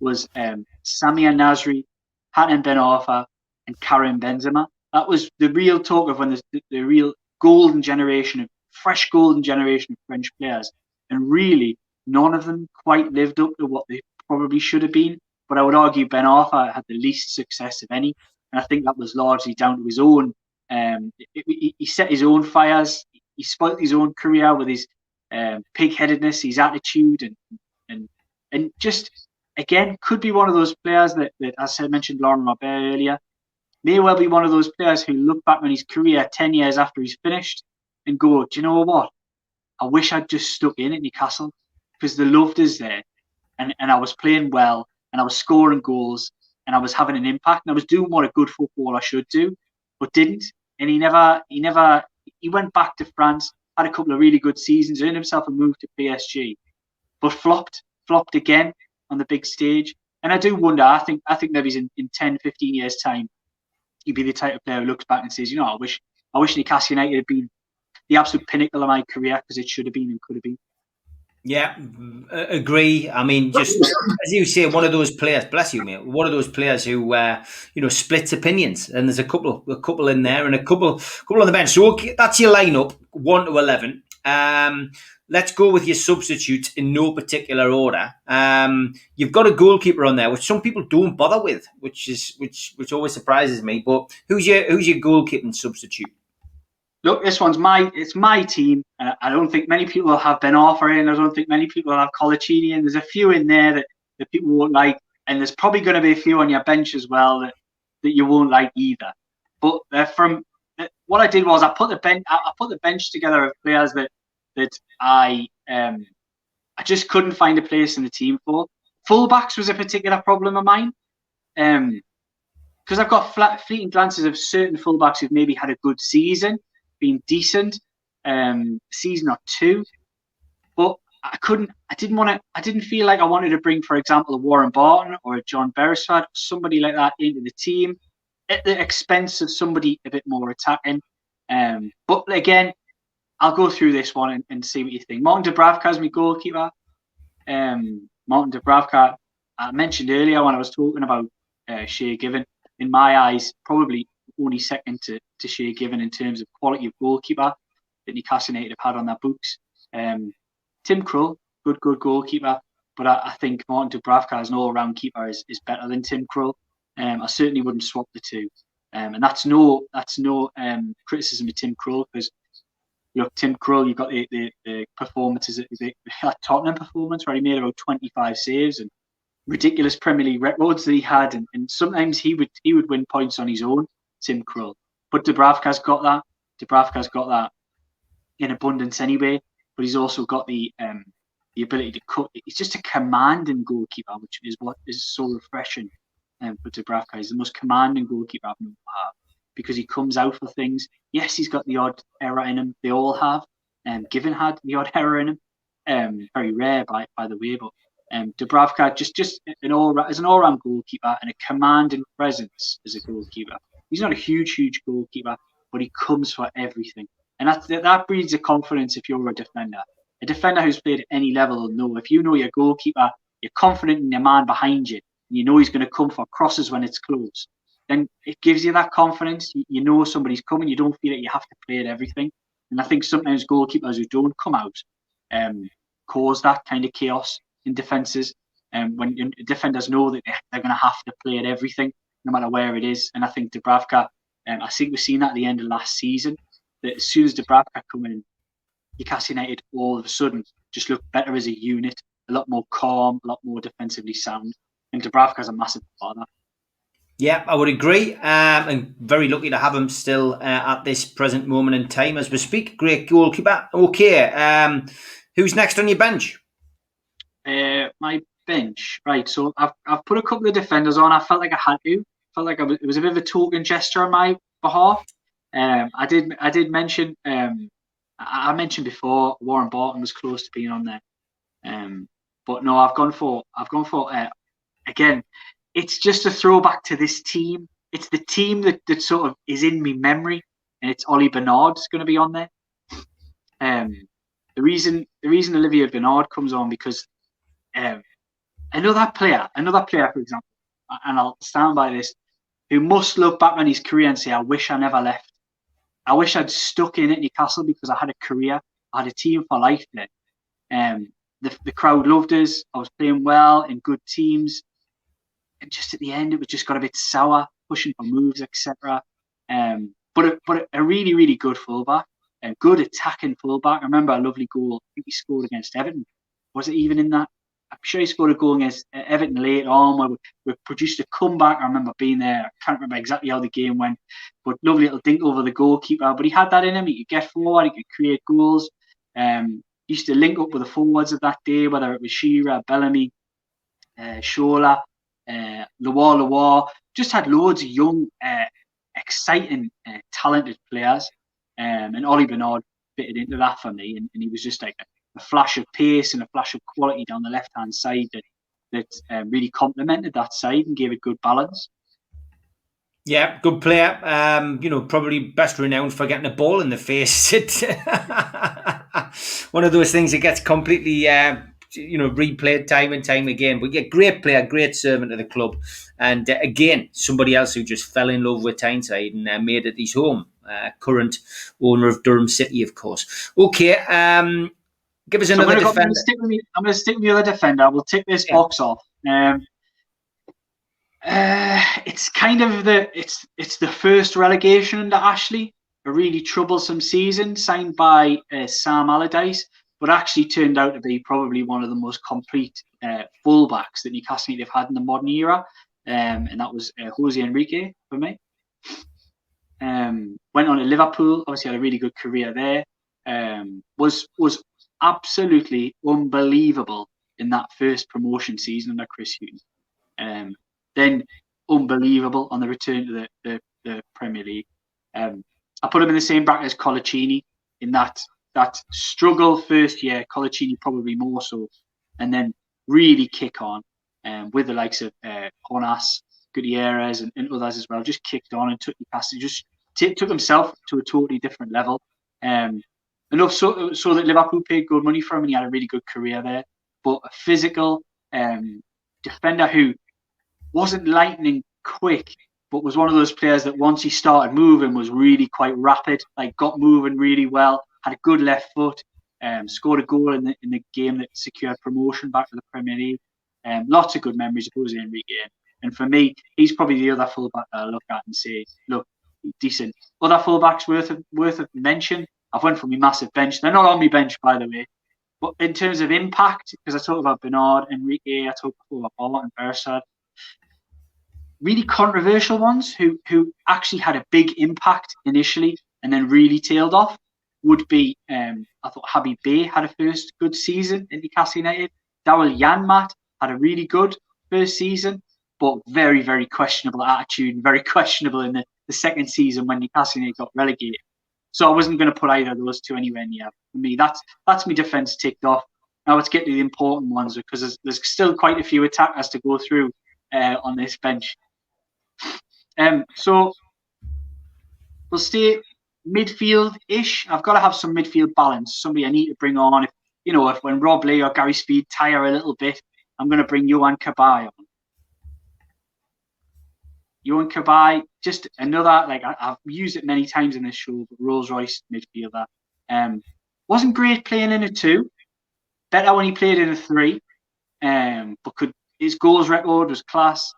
was Samir Nasri, Hatem Ben Arfa, and Karim Benzema. That was the real talk of when the real golden generation, fresh golden generation of French players. And really, none of them quite lived up to what they probably should have been. But I would argue Ben Arfa had the least success of any. And I think that was largely down to his own. He set his own fires. He spoilt his own career with his pig-headedness, his attitude, and just, again, could be one of those players that as I mentioned, Laurent Robert earlier, may well be one of those players who look back on his career 10 years after he's finished and go, do you know what? I wish I'd just stuck in at Newcastle, because the love is there, and I was playing well, and I was scoring goals, and I was having an impact, and I was doing what a good footballer should do, but didn't. And he went back to France, had a couple of really good seasons, earned himself a move to PSG, but flopped again on the big stage. And I do wonder, I think maybe in 10, 15 years' time, he'd be the type of player who looks back and says, I wish Newcastle United had been the absolute pinnacle of my career, because it should have been and could have been. Yeah, agree. I mean, just as you say, one of those players, bless you, mate, one of those players who, splits opinions. And there's a couple in there and a couple on the bench. So that's your lineup, 1 to 11. Let's go with your substitutes in no particular order. You've got a goalkeeper on there, which some people don't bother with, which always surprises me. But who's your goalkeeping substitute? Look, this one's my team. I don't think many people will have Ben Arfa in. I don't think many people will have Colaccini in. There's a few in there that people won't like, and there's probably going to be a few on your bench as well that you won't like either. But what I did was I put the bench together of players that I just couldn't find a place in the team for. Fullbacks was a particular problem of mine, because I've got fleeting glances of certain fullbacks who've maybe had a good season, been decent, season or two, but I didn't feel like I wanted to bring, for example, a Warren Barton or a John Beresford, somebody like that into the team at the expense of somebody a bit more attacking. But again, I'll go through this one and see what you think. Martin Dubravka is my goalkeeper. Martin Dubravka, I mentioned earlier when I was talking about Shea Given, in my eyes, probably only second to Shea Given in terms of quality of goalkeeper that Newcastle United have had on their books. Tim Krul, good goalkeeper, but I think Martin Dubravka as an all-round keeper is better than Tim Krul. I certainly wouldn't swap the two, and that's no criticism of Tim Krul, because Tim Krul, you've got the performances, the Tottenham performance where he made about 25 saves and ridiculous Premier League records that he had, and sometimes he would win points on his own, Tim Krul. But Dubravka's got that in abundance anyway. But he's also got the ability to cut. He's just a commanding goalkeeper, which is what is so refreshing. For Dubravka, he's the most commanding goalkeeper I've known to have, because he comes out for things. Yes, he's got the odd error in him. They all have. Given had the odd error in him. Very rare, by the way, but. Dubravka just as an all-round goalkeeper and a commanding presence as a goalkeeper. He's not a huge goalkeeper, but he comes for everything, and that breeds a confidence if you're a defender. A defender who's played at any level will know, if you know your goalkeeper, you're confident in your man behind you, and you know he's going to come for crosses when it's close, then it gives you that confidence. You know somebody's coming. You don't feel that you have to play at everything. And I think sometimes goalkeepers who don't come out cause that kind of chaos in defences. when defenders know that they're going to have to play at everything, no matter where it is. And I think Dubravka, I think we've seen that at the end of last season, that as soon as Dubravka come in, Newcastle United all of a sudden just look better as a unit, a lot more calm, a lot more defensively sound. And Dubravka's a massive part of that. Yeah, I would agree. And very lucky to have him still at this present moment in time as we speak. Great goalkeeper. Okay, who's next on your bench? My bench, right? So I've put a couple of defenders on. I felt like I had to. Felt like it was a bit of a token gesture on my behalf. I did mention. I mentioned before Warren Barton was close to being on there. But no, I've gone for again. It's just a throwback to this team. It's the team that sort of is in me memory, and it's Ollie Bernard's going to be on there. The reason Olivier Bernard comes on because another player, for example, and I'll stand by this, who must look back on his career and say, I wish I never left. I wish I'd stuck in at Newcastle because I had a career. I had a team for life there. The crowd loved us. I was playing well in good teams. And just at the end, it was just got a bit sour, pushing for moves, etc. But a really, really good fullback, a good attacking fullback. I remember a lovely goal. I think he scored against Everton. Was it even in that? I'm sure he scored a goal against Everton later on where we produced a comeback. I remember being there. I can't remember exactly how the game went, but lovely little dink over the goalkeeper. But he had that in him. He could get forward. He could create goals. He used to link up with the forwards of that day, whether it was Shearer, Bellamy, Shola, Loire. Just had loads of young, exciting, talented players. And Ollie Bernard fitted into that for me. And he was just like a flash of pace and a flash of quality down the left-hand side that really complemented that side and gave it good balance. Yeah, good player. Probably best renowned for getting a ball in the face. One of those things that gets completely, replayed time and time again. But yeah, great player, great servant to the club. And again, somebody else who just fell in love with Tyneside and made it his home. Current owner of Durham City, of course. Okay, give us another defender. I'm going to stick with the other defender. We'll tick this box off. It's kind of it's the first relegation under Ashley, a really troublesome season signed by Sam Allardyce, but actually turned out to be probably one of the most complete fullbacks that Newcastle United have had in the modern era, and that was Jose Enrique for me. Went on to Liverpool, obviously had a really good career there. Was absolutely unbelievable in that first promotion season under Chris Hughton. Then unbelievable on the return to the Premier League. I put him in the same bracket as Colaccini in that struggle first year, Colaccini probably more so, and then really kick on with the likes of Jonas, Gutierrez and others as well. Just kicked on and took Newcastle, just took himself to a totally different level. Enough so that Liverpool paid good money for him and he had a really good career there. But a physical defender who wasn't lightning quick, but was one of those players that once he started moving was really quite rapid, like got moving really well, had a good left foot, scored a goal in the game that secured promotion back to the Premier League. Lots of good memories of Jose Enrique. And for me, he's probably the other fullback that I look at and say, look, decent. Other fullbacks worth of mention. I've went from my massive bench. They're not on my bench, by the way. But in terms of impact, because I talked about Bernard, Enrique, I talked about Barton and Bersard, really controversial ones who actually had a big impact initially and then really tailed off would be, I thought Habib Bey had a first good season in Newcastle United. Daryl Janmaat had a really good first season, but very, very questionable attitude and very questionable in the second season when Newcastle United got relegated. So I wasn't going to put either of those two anywhere near. For me, that's my defence ticked off. Now let's get to the important ones because there's still quite a few attackers to go through on this bench. So we'll stay midfield-ish. I've got to have some midfield balance. Somebody I need to bring on. If when Rob Lee or Gary Speed tire a little bit, I'm going to bring Yohan Cabaye on. Yohan Cabaye, just another, I've used it many times in this show, but Rolls-Royce midfielder. Wasn't great playing in a 2. Better when he played in a 3. But could his goals record was class.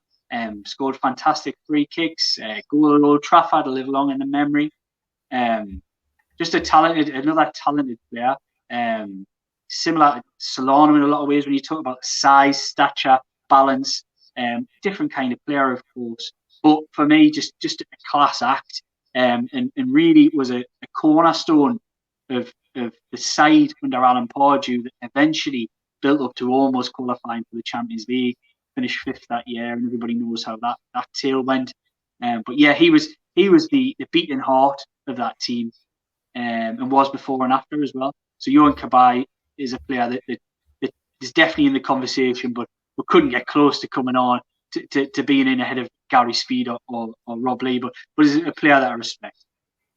Scored fantastic free kicks. Goal at Old Trafford to live long in the memory. Just another talented player. Similar to Solano in a lot of ways when you talk about size, stature, balance. Different kind of player, of course. But for me, just a class act. And really was a cornerstone of the side under Alan Pardew that eventually built up to almost qualifying for the Champions League. Finished 5th that year, and everybody knows how that tale went. But yeah, he was the beating heart of that team, and was before and after as well. So Johan Cabaye is a player that is definitely in the conversation, but we couldn't get close to coming on to being in ahead of Gary Speed or Rob Lee, but is a player that I respect.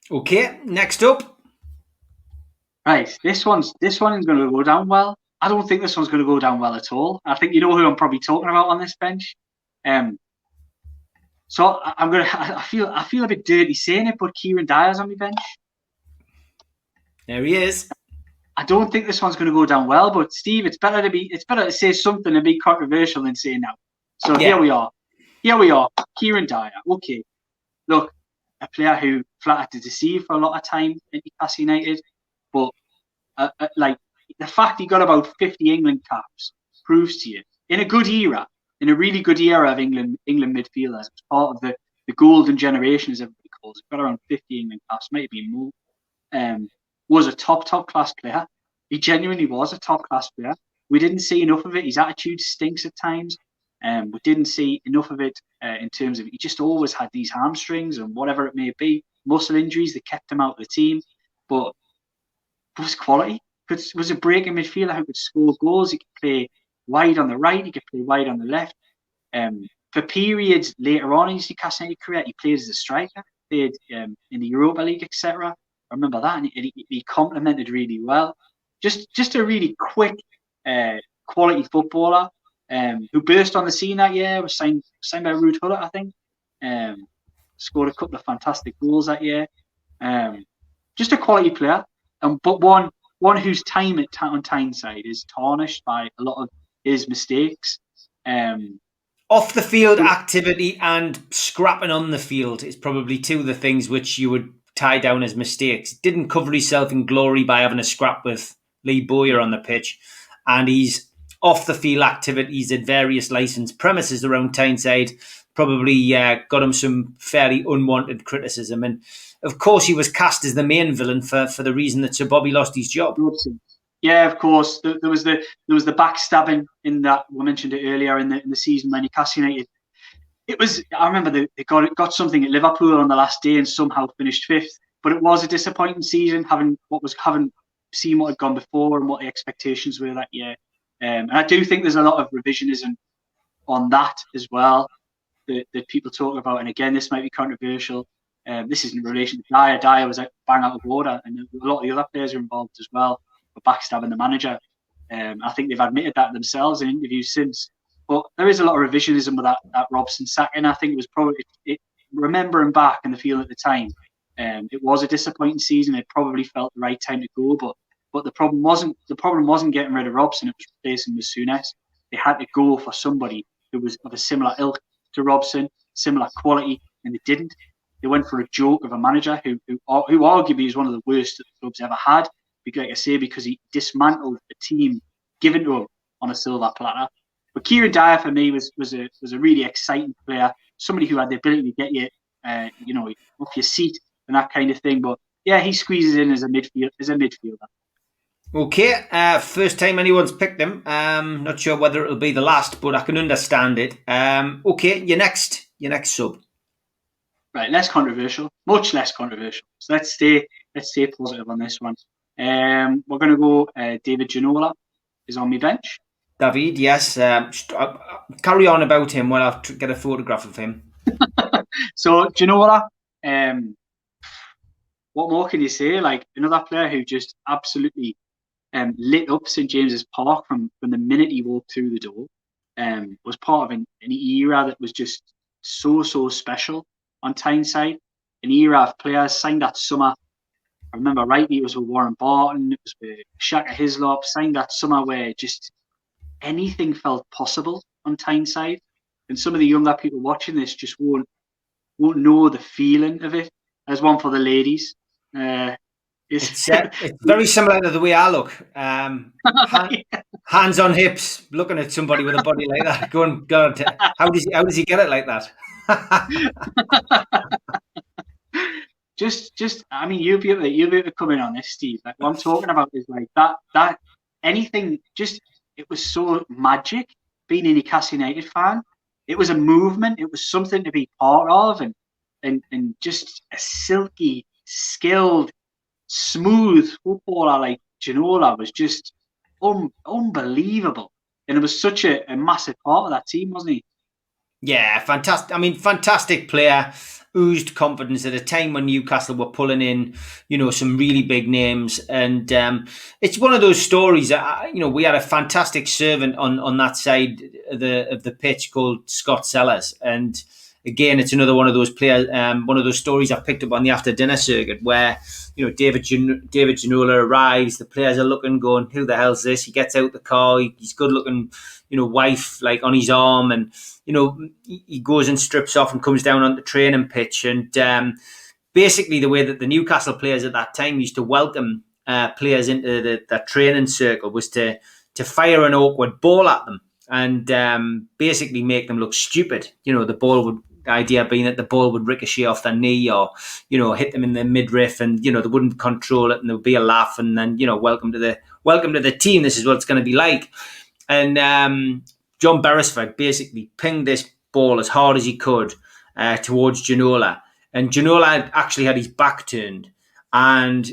Okay, next up. Right, this one's going to go down well. I don't think this one's going to go down well at all. I think you know who I'm probably talking about on this bench. So I feel a bit dirty saying it, but Kieran Dyer's on my bench. There he is. I don't think this one's going to go down well, but Steve, it's better to say something and be controversial than say no. So yeah. Here we are. Kieran Dyer. Okay, look, a player who flattered to deceive for a lot of time at Newcastle United, but like the fact he got about 50 England caps proves to you in a good era, in a really good era of England midfielders. It was part of the golden generation, as everybody calls it. Got around 50 England caps, maybe more. Was a top class player. He genuinely was a top class player. We didn't see enough of it. His attitude stinks at times. We didn't see enough of it in terms of he just always had these hamstrings and whatever it may be, muscle injuries that kept him out of the team. But was quality. Was a breaking midfielder who could score goals. He could play wide on the right. He could play wide on the left. For periods later on in his Newcastle United career, he played as a striker. Played in the Europa League, etc. I remember that, and he complemented really well. Just a really quick, quality footballer who burst on the scene that year. Was signed by Ruud Gullit, I think. Scored a couple of fantastic goals that year. Just a quality player, but one whose time on Tyneside is tarnished by a lot of his mistakes. Off the field activity and scrapping on the field is probably two of the things which you would tie down as mistakes. Didn't cover himself in glory by having a scrap with Lee Bowyer on the pitch, and he's off the field activities at various licensed premises around Tyneside probably got him some fairly unwanted criticism. And of course, he was cast as the main villain for the reason that Sir Bobby lost his job. Yeah, of course. There was the backstabbing in that we mentioned it earlier in the season when Newcastle United. It was. I remember they got something at Liverpool on the last day and somehow finished 5th. But it was a disappointing season, having seen what had gone before and what the expectations were that year. And I do think there's a lot of revisionism on that as well that people talk about. And again, this might be controversial. This isn't in relation to Dyer. Dyer was bang out of order, and a lot of the other players are involved as well for backstabbing the manager. I think they've admitted that themselves in interviews since. But there is a lot of revisionism with that Robson sacking. I think it was probably remembering back and the feel at the time. It was a disappointing season. It probably felt the right time to go, but the problem wasn't getting rid of Robson. It was replacing with Souness. They had to go for somebody who was of a similar ilk to Robson, similar quality, and they didn't. They went for a joke of a manager who arguably is one of the worst that the club's ever had. Like I say, because he dismantled a team given to him on a silver platter. But Kieran Dyer for me was a really exciting player, somebody who had the ability to get you, off your seat and that kind of thing. But yeah, he squeezes in as a midfielder. Okay, first time anyone's picked him. Not sure whether it'll be the last, but I can understand it. Okay, your next sub. Right, less controversial, much less controversial. So let's stay positive on this one. We're going to go. David Ginola is on my bench. David, yes. Carry on about him while I get a photograph of him. So Ginola, what more can you say? Like another player who just absolutely lit up St James's Park from the minute he walked through the door. Was part of an era that was just so special on Tyneside. An era of players signed that summer. I remember rightly it was with Warren Barton, it was with Shaka Hislop, signed that summer where just anything felt possible on Tyneside, and some of the younger people watching this just won't know the feeling of it. There's one for the ladies. It's very similar to the way I look. Hands on hips, looking at somebody with a body like that, going, God, how does he get it like that? just I mean, you'll be able to come in on this, Steve. Like, what I'm talking about is like that anything. Just, it was so magic being a Newcastle United fan. It was a movement. It was something to be part of, and just a silky, skilled, smooth footballer like Ginola was just unbelievable, and it was such a massive part of that team, wasn't he? Yeah, fantastic. I mean, fantastic player. Oozed confidence at a time when Newcastle were pulling in, some really big names, and it's one of those stories that we had a fantastic servant on that side of the pitch called Scott Sellers, and again, it's another one of those players, one of those stories I picked up on the after dinner circuit where David Ginola arrives, the players are looking, going, who the hell's this? He gets out the car, he's good looking, wife like on his arm, and he goes and strips off and comes down on the training pitch, and basically the way that the Newcastle players at that time used to welcome players into that training circle was to fire an awkward ball at them and basically make them look stupid. The idea being that the ball would ricochet off their knee or hit them in the midriff, and they wouldn't control it, and there would be a laugh, and then welcome to the team, this is what it's going to be like. And John Beresford basically pinged this ball as hard as he could towards Ginola, and Ginola actually had his back turned, and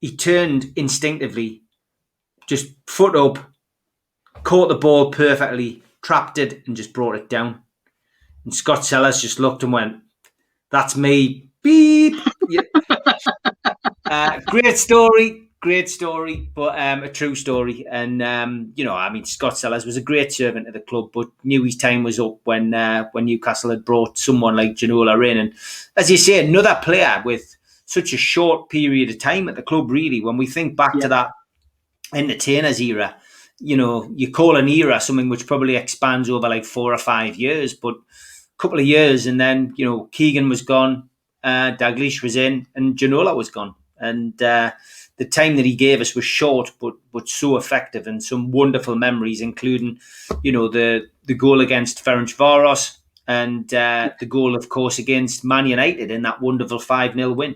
he turned instinctively, just foot up, caught the ball perfectly, trapped it, and just brought it down. And Scott Sellers just looked and went, "That's me." Beep. Yeah. Great story, but a true story. And Scott Sellers was a great servant to the club, but knew his time was up when Newcastle had brought someone like Ginola in. And as you say, another player with such a short period of time at the club. Really, when we think back to that entertainers era, you call an era something which probably expands over like 4 or 5 years, but a couple of years, and then Keegan was gone, Dalglish was in, and Ginola was gone, and the time that he gave us was short, but so effective, and some wonderful memories, including the goal against Ferencvaros and the goal, of course, against Man United in that wonderful 5-0 win.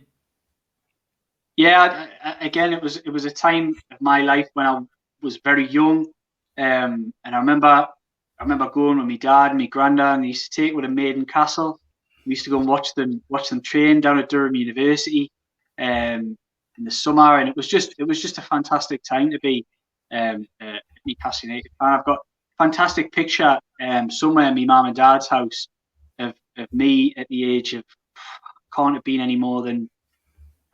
Yeah, again, it was a time of my life when I was very young, and I remember going with my dad and my granddad, and they used to take with a Maiden Castle. We used to go and watch them train down at Durham University in the summer, and it was just a fantastic time to be a Newcastle United fan. I've got a fantastic picture somewhere in my mum and dad's house of me at the age of, can't have been any more than,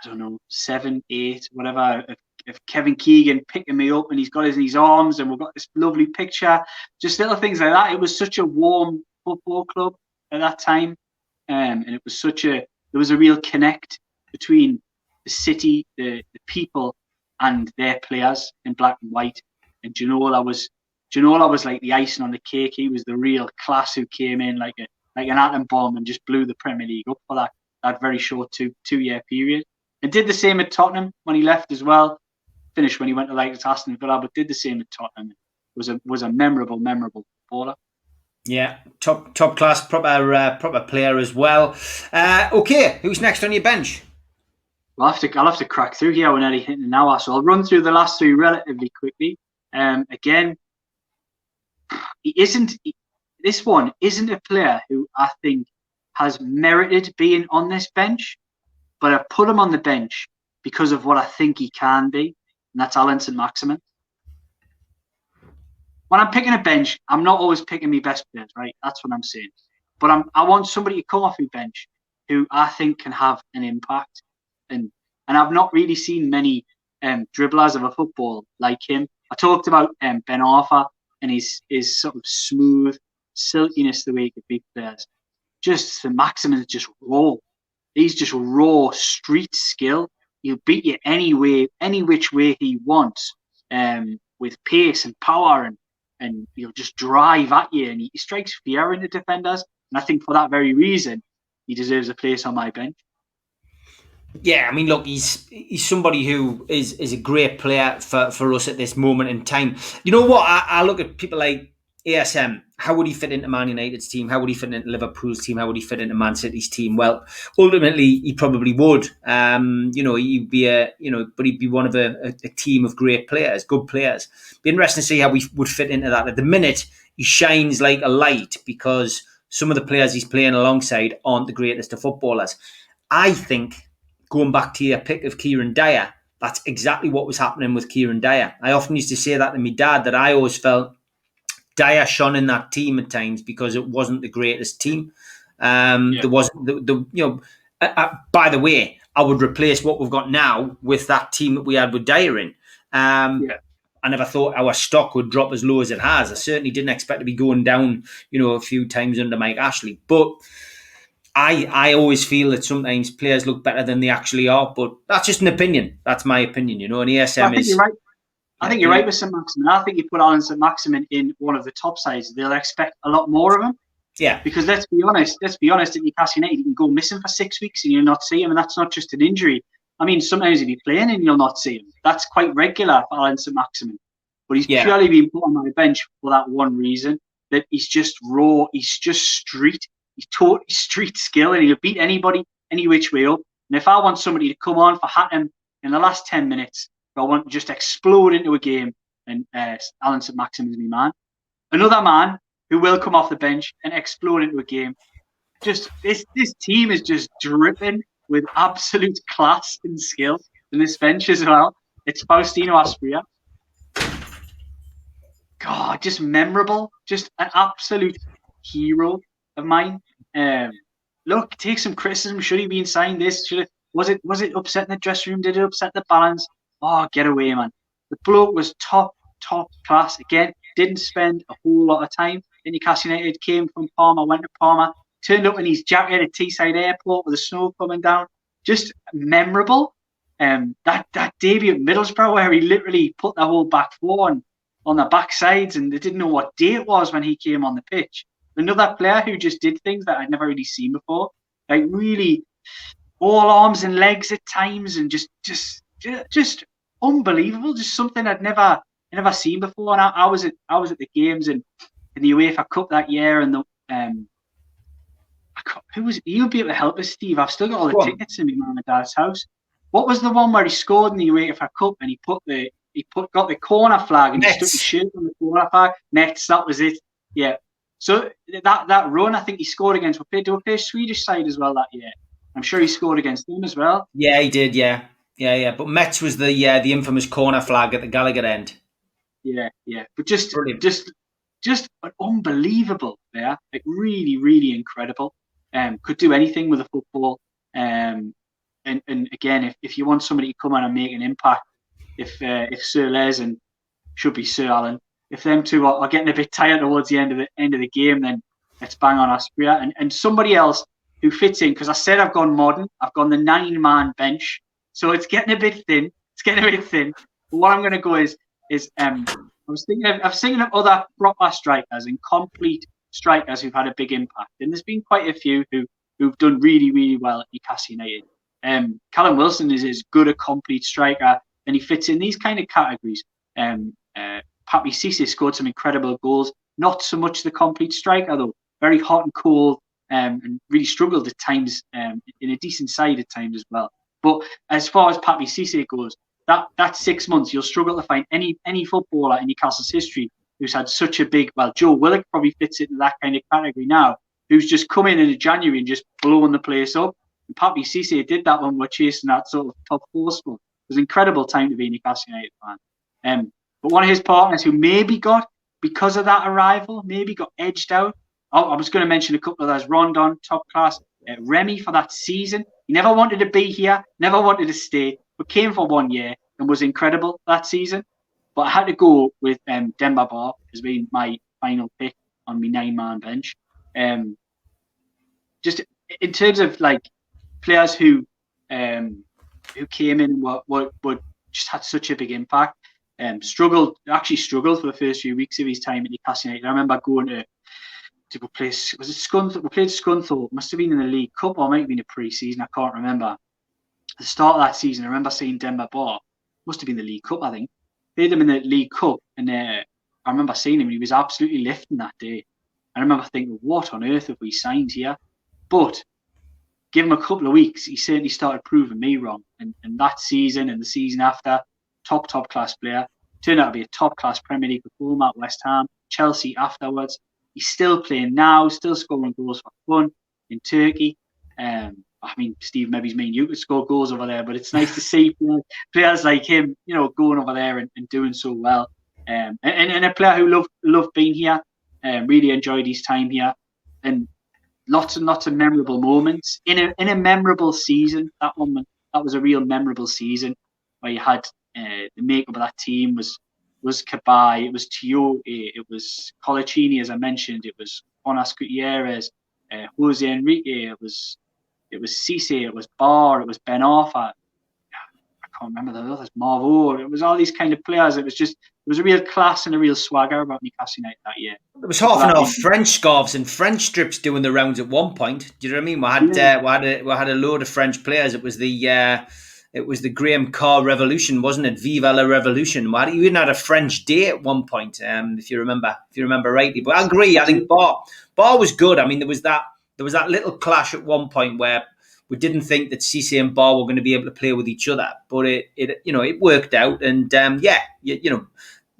I don't know, 7, 8, whatever, of Kevin Keegan picking me up, and he's got us in his arms, and we've got this lovely picture. Just little things like that. It was such a warm football club at that time, and it was there was a real connect between the city, the people, and their players in black and white. And Ginola was like the icing on the cake. He was the real class who came in like an atom bomb and just blew the Premier League up for that very short two-year period. And did the same at Tottenham when he left as well. Finished when he went to Aston Villa, but did the same at Tottenham. Was a memorable footballer. Yeah, top class, proper player as well. Okay, who's next on your bench? Well, I'll have to crack through here. We're nearly hitting an hour, so I'll run through the last 3 relatively quickly. Again, this one isn't a player who I think has merited being on this bench, but I put him on the bench because of what I think he can be, and that's Alan St-Maximin. When I'm picking a bench, I'm not always picking my best players, right? That's what I'm saying. But I want somebody to come off my bench who I think can have an impact. And I've not really seen many dribblers of a football like him. I talked about Ben Arthur and his sort of smooth silkiness, the way he could beat players. Just St-Maximin is just raw. He's just raw street skill. He'll beat you any which way he wants, with pace and power, and just drive at you, and he strikes fear in the defenders. And I think for that very reason, he deserves a place on my bench. Yeah, I mean, look, he's somebody who is a great player for us at this moment in time. You know what? I look at people like ASM. How would he fit into Man United's team? How would he fit into Liverpool's team? How would he fit into Man City's team? Well, ultimately, he probably would. He'd be but he'd be one of a team of great players, good players. Be interesting to see how he would fit into that. At the minute, he shines like a light because some of the players he's playing alongside aren't the greatest of footballers. I think, going back to your pick of Kieran Dyer, that's exactly what was happening with Kieran Dyer. I often used to say that to my dad, that I always felt Dyer shone in that team at times because it wasn't the greatest team. There wasn't by the way, I would replace what we've got now with that team that we had with Dyer in. I never thought our stock would drop as low as it has. I certainly didn't expect to be going down, a few times under Mike Ashley. But I always feel that sometimes players look better than they actually are, but that's just an opinion. That's my opinion, And ESM You're right. I think you're right with St. Maximin. I think you put Alan St. Maximin in one of the top sides, they'll expect a lot more of him. Yeah. Because let's be honest, at Newcastle United, you can go missing for 6 weeks and you'll not see him, and that's not just an injury. I mean, sometimes he'll be playing and you'll not see him. That's quite regular for Alan St. Maximin. But he's purely been put on my bench for that one reason, that he's just raw, he's just street. He's taught his street skill and he'll beat anybody any which way up. And if I want somebody to come on for Hatton in the last 10 minutes, I want to just explode into a game, and Alan St. Maximin is my man. Another man who will come off the bench and explode into a game. Just this team is just dripping with absolute class and skill in this bench as well. It's Faustino Asprilla. God, just memorable, just an absolute hero of mine. Look, take some criticism. Should he be signed this? Was it upsetting the dressing room? Did it upset the balance? Oh, get away, man. The bloke was top class. Again, didn't spend a whole lot of time in Newcastle United. Came from Parma, went to Parma, turned up in his jacket at Teesside Airport with the snow coming down. Just memorable. That debut at Middlesbrough where he literally put the whole back four on the back sides, and they didn't know what day it was when he came on the pitch. Another player who just did things that I'd never really seen before, like really all arms and legs at times, and just unbelievable. Just something I'd never seen before. And I was at the games and in the UEFA Cup that year, and the who was it? You'll be able to help us, Steve. I've still got all the tickets in my mum and dad's house. What was the one where he scored in the UEFA Cup and he got the corner flag and he stuck his shirt on the corner flag? Nets, that was it. Yeah. So that run, I think he scored against. We played Swedish side as well that year. I'm sure he scored against them as well. Yeah, he did. Yeah. But Metz was the infamous corner flag at the Gallagher end. Yeah. But just unbelievable. Yeah, like really, really incredible. Could do anything with a football. And again, if you want somebody to come on and make an impact, if Sir Les and should be Sir Alan, if them two are getting a bit tired towards the end of the game, then let's bang on Asprilla and somebody else who fits in, because I said I've gone modern. I've gone the 9-man bench, so it's getting a bit thin. But what I'm going to go is I was thinking of other proper strikers and complete strikers who've had a big impact, and there's been quite a few who've done really, really well at Newcastle United. Callum Wilson is as good a complete striker, and he fits in these kind of categories. Papi Cisse scored some incredible goals. Not so much the complete striker though. Very hot and cold, and really struggled at times in a decent side at times as well. But as far as Papi Cisse goes, that 6 months you'll struggle to find any footballer in Newcastle's history who's had such a big. Well, Joe Willock probably fits into that kind of category now, who's just come in January and just blown the place up. And Papi Cisse did that when we're chasing that sort of top 4 spot. It was an incredible time to be a Newcastle United fan. But one of his partners who maybe got, because of that arrival, maybe got edged out. I was going to mention a couple of those. Rondon, top class. Remy for that season. He never wanted to be here, never wanted to stay, but came for 1 year and was incredible that season. But I had to go with Demba Ba as being my final pick on my 9-man bench. Just in terms of like players who came in and were just had such a big impact. struggled for the first few weeks of his time at Newcastle United. I remember going to go play, was it Scunthorpe? We played Scunthorpe, must have been in the League Cup or might have been a pre-season, I can't remember. At the start of that season, I remember seeing Denver Bar, must have been the League Cup, I think. Played him in the League Cup, and I remember seeing him, and he was absolutely lifting that day. I remember thinking, what on earth have we signed here? But give him a couple of weeks, he certainly started proving me wrong. And that season and the season after, top class player. Turned out to be a top class Premier League performer at West Ham, Chelsea afterwards. He's still playing now, still scoring goals for fun in Turkey. I mean, Steve, maybe he's mean you could score goals over there, but it's nice to see players like him, going over there and doing so well. And a player who loved being here, really enjoyed his time here, and lots and lots of memorable moments in a memorable season. That was a real memorable season where you had the makeup of that team was Cabaye, it was Tio, it was Colaccini, as I mentioned, it was Jonas Gutierrez, Jose Enrique, it was Cisse, it was Barr, it was Ben Arfa. I can't remember the others, Marvo. It was all these kind of players. It was a real class and a real swagger about Newcastle United that year. There was half and half French scarves and French strips doing the rounds at one point. Do you know what I mean? We had a load of French players. It was the Graham Carr Revolution, wasn't it? Viva la Revolution. You even had a French day at one point, if you remember rightly. But I agree. I think Barr was good. I mean, there was that little clash at one point where we didn't think that Cisse and Barr were going to be able to play with each other, but it worked out. And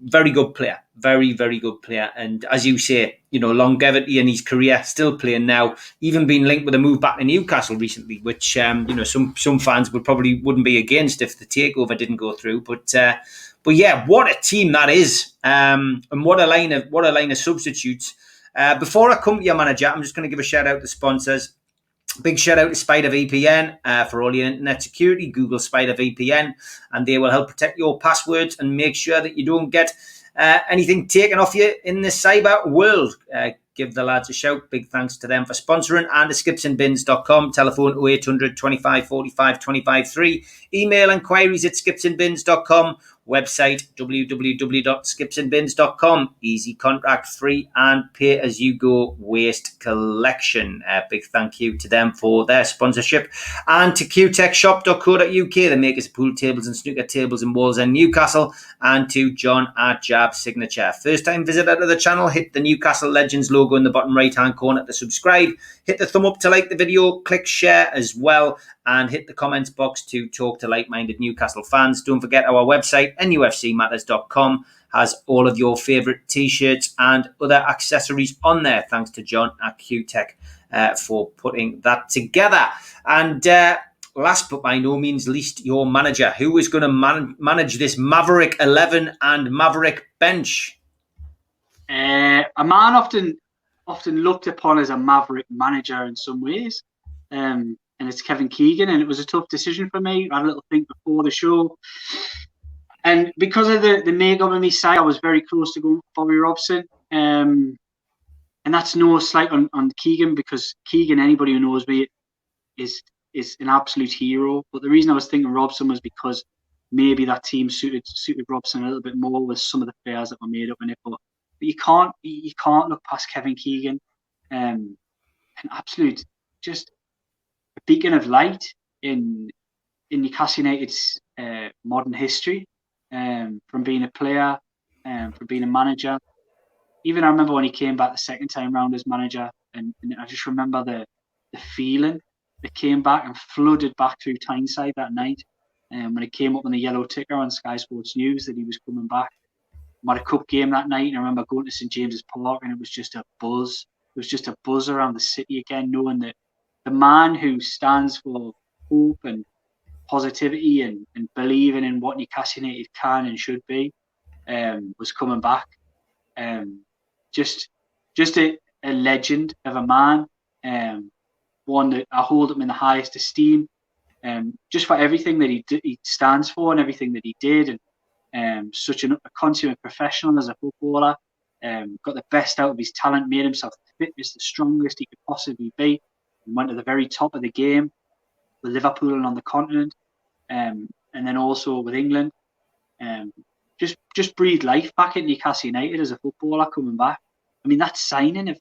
very good player, very, very good player. And as you say, longevity in his career, still playing now, even being linked with a move back to Newcastle recently, which some fans wouldn't be against if the takeover didn't go through. But yeah, what a team that is, and what a line of substitutes. Before I come to your manager, I'm just going to give a shout out to sponsors. Big shout out to Spider VPN for all your internet security. Google Spider VPN, and they will help protect your passwords and make sure that you don't get anything taken off you in the cyber world. Give the lads a shout. Big thanks to them for sponsoring, and to skipsandbins.com. Telephone 0800 25 45 25 3. Email inquiries at skipsandbins.com. Website www.skipsandbins.com. Easy contract, free and pay as you go waste collection. Big thank you to them for their sponsorship, and to qtechshop.co.uk, the makers of pool tables and snooker tables in Wallsend, Newcastle, and to John at Jab Signature. First time visitor to the channel, hit the Newcastle Legends logo in the bottom right hand corner to subscribe. Hit the thumb up to like the video, click share as well, and hit the comments box to talk to like-minded Newcastle fans. Don't forget our website, NUFCmatters.com, has all of your favourite t-shirts and other accessories on there. Thanks to John at QTech for putting that together. And last but by no means least, your manager. Who is going to manage this Maverick 11 and Maverick bench? A man often looked upon as a Maverick manager in some ways. And it's Kevin Keegan, and it was a tough decision for me. I had a little think before the show. And because of the makeup of my side, I was very close to going for Bobby Robson. And that's no slight on Keegan, because Keegan, anybody who knows me, is an absolute hero. But the reason I was thinking Robson was because maybe that team suited Robson a little bit more with some of the players that were made up in it. But you can't look past Kevin Keegan. An absolute, just a beacon of light in Newcastle United's modern history, from being a player, from being a manager. Even I remember when he came back the second time round as manager, and I just remember the feeling that came back and flooded back through Tyneside that night, when it came up on the yellow ticker on Sky Sports News that he was coming back. We had a cup game that night, and I remember going to St James's Park, and it was just a buzz. It was just a buzz around the city again, knowing that the man who stands for hope and positivity and believing in what Newcastle United can and should be, was coming back. Just a legend of a man, one that I hold him in the highest esteem, just for everything that he stands for and everything that he did, and such a consummate professional as a footballer. Got the best out of his talent, made himself the fittest, the strongest he could possibly be, and went to the very top of the game with Liverpool and on the continent, and then also with England. just breathed life back at Newcastle United as a footballer coming back. I mean, that signing of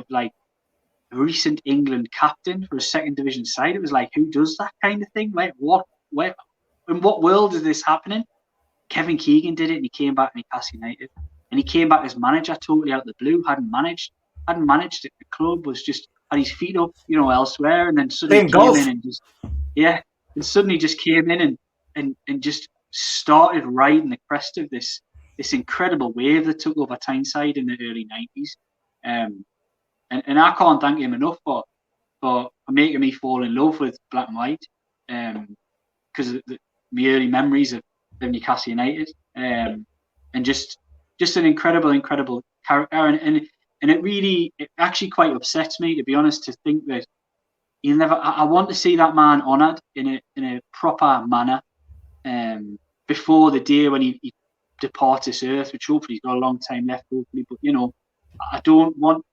like a recent England captain for a second division side, it was like, who does that kind of thing? Like, in what world is this happening? Kevin Keegan did it, and he came back to Newcastle United, and he came back as manager totally out of the blue. Hadn't managed at the club, was just had his feet up, elsewhere, and then suddenly came in and just came in and just started riding the crest of this incredible wave that took over Tyneside in the early 90s. And I can't thank him enough for making me fall in love with black and white, because of my early memories of Newcastle United, and just an incredible character, and it actually quite upsets me, to be honest, to think that I want to see that man honoured in a proper manner, before the day when he departs this earth, which hopefully he's got a long time left, hopefully, but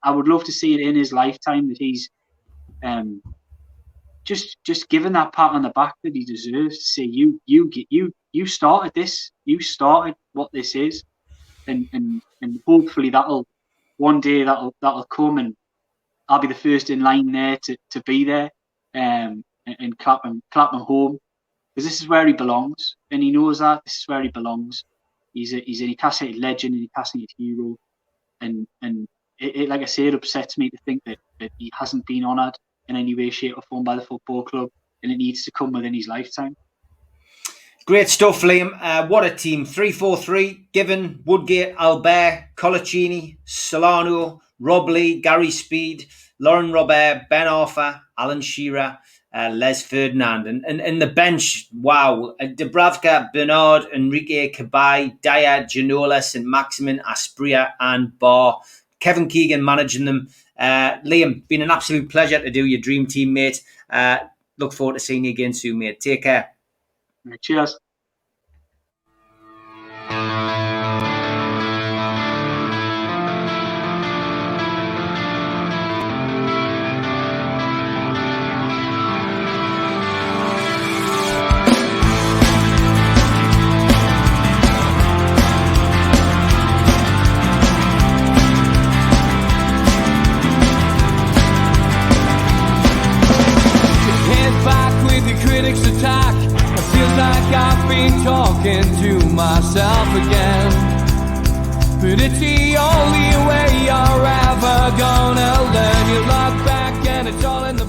I would love to see it in his lifetime that he's just given that pat on the back that he deserves, to say you started this, you started what this is, and hopefully one day that'll come, and I'll be the first in line there to be there, and clap him home, because this is where he belongs, and he knows that this is where he belongs. He's a Newcastle United legend, a Newcastle United hero, and it like I say, it upsets me to think that he hasn't been honoured in any way, shape or form by the football club, and it needs to come within his lifetime. Great stuff, Liam. What a team. 3-4-3. Given, Woodgate, Albert, Colaccini, Solano, Rob Lee, Gary Speed, Lauren Robert, Ben Arthur, Alan Shearer, Les Ferdinand. And the bench, wow. Dubravka, Bernard, Enrique, Cabai, Dyer, Ginola, St. Maximin, Aspria and Barr. Kevin Keegan managing them. Liam, been an absolute pleasure to do your dream team, mate. Look forward to seeing you again soon, mate. Take care. Cheers. Critics attack. It feels like I've been talking to myself again. But it's the only way you're ever gonna learn. You look back and it's all in the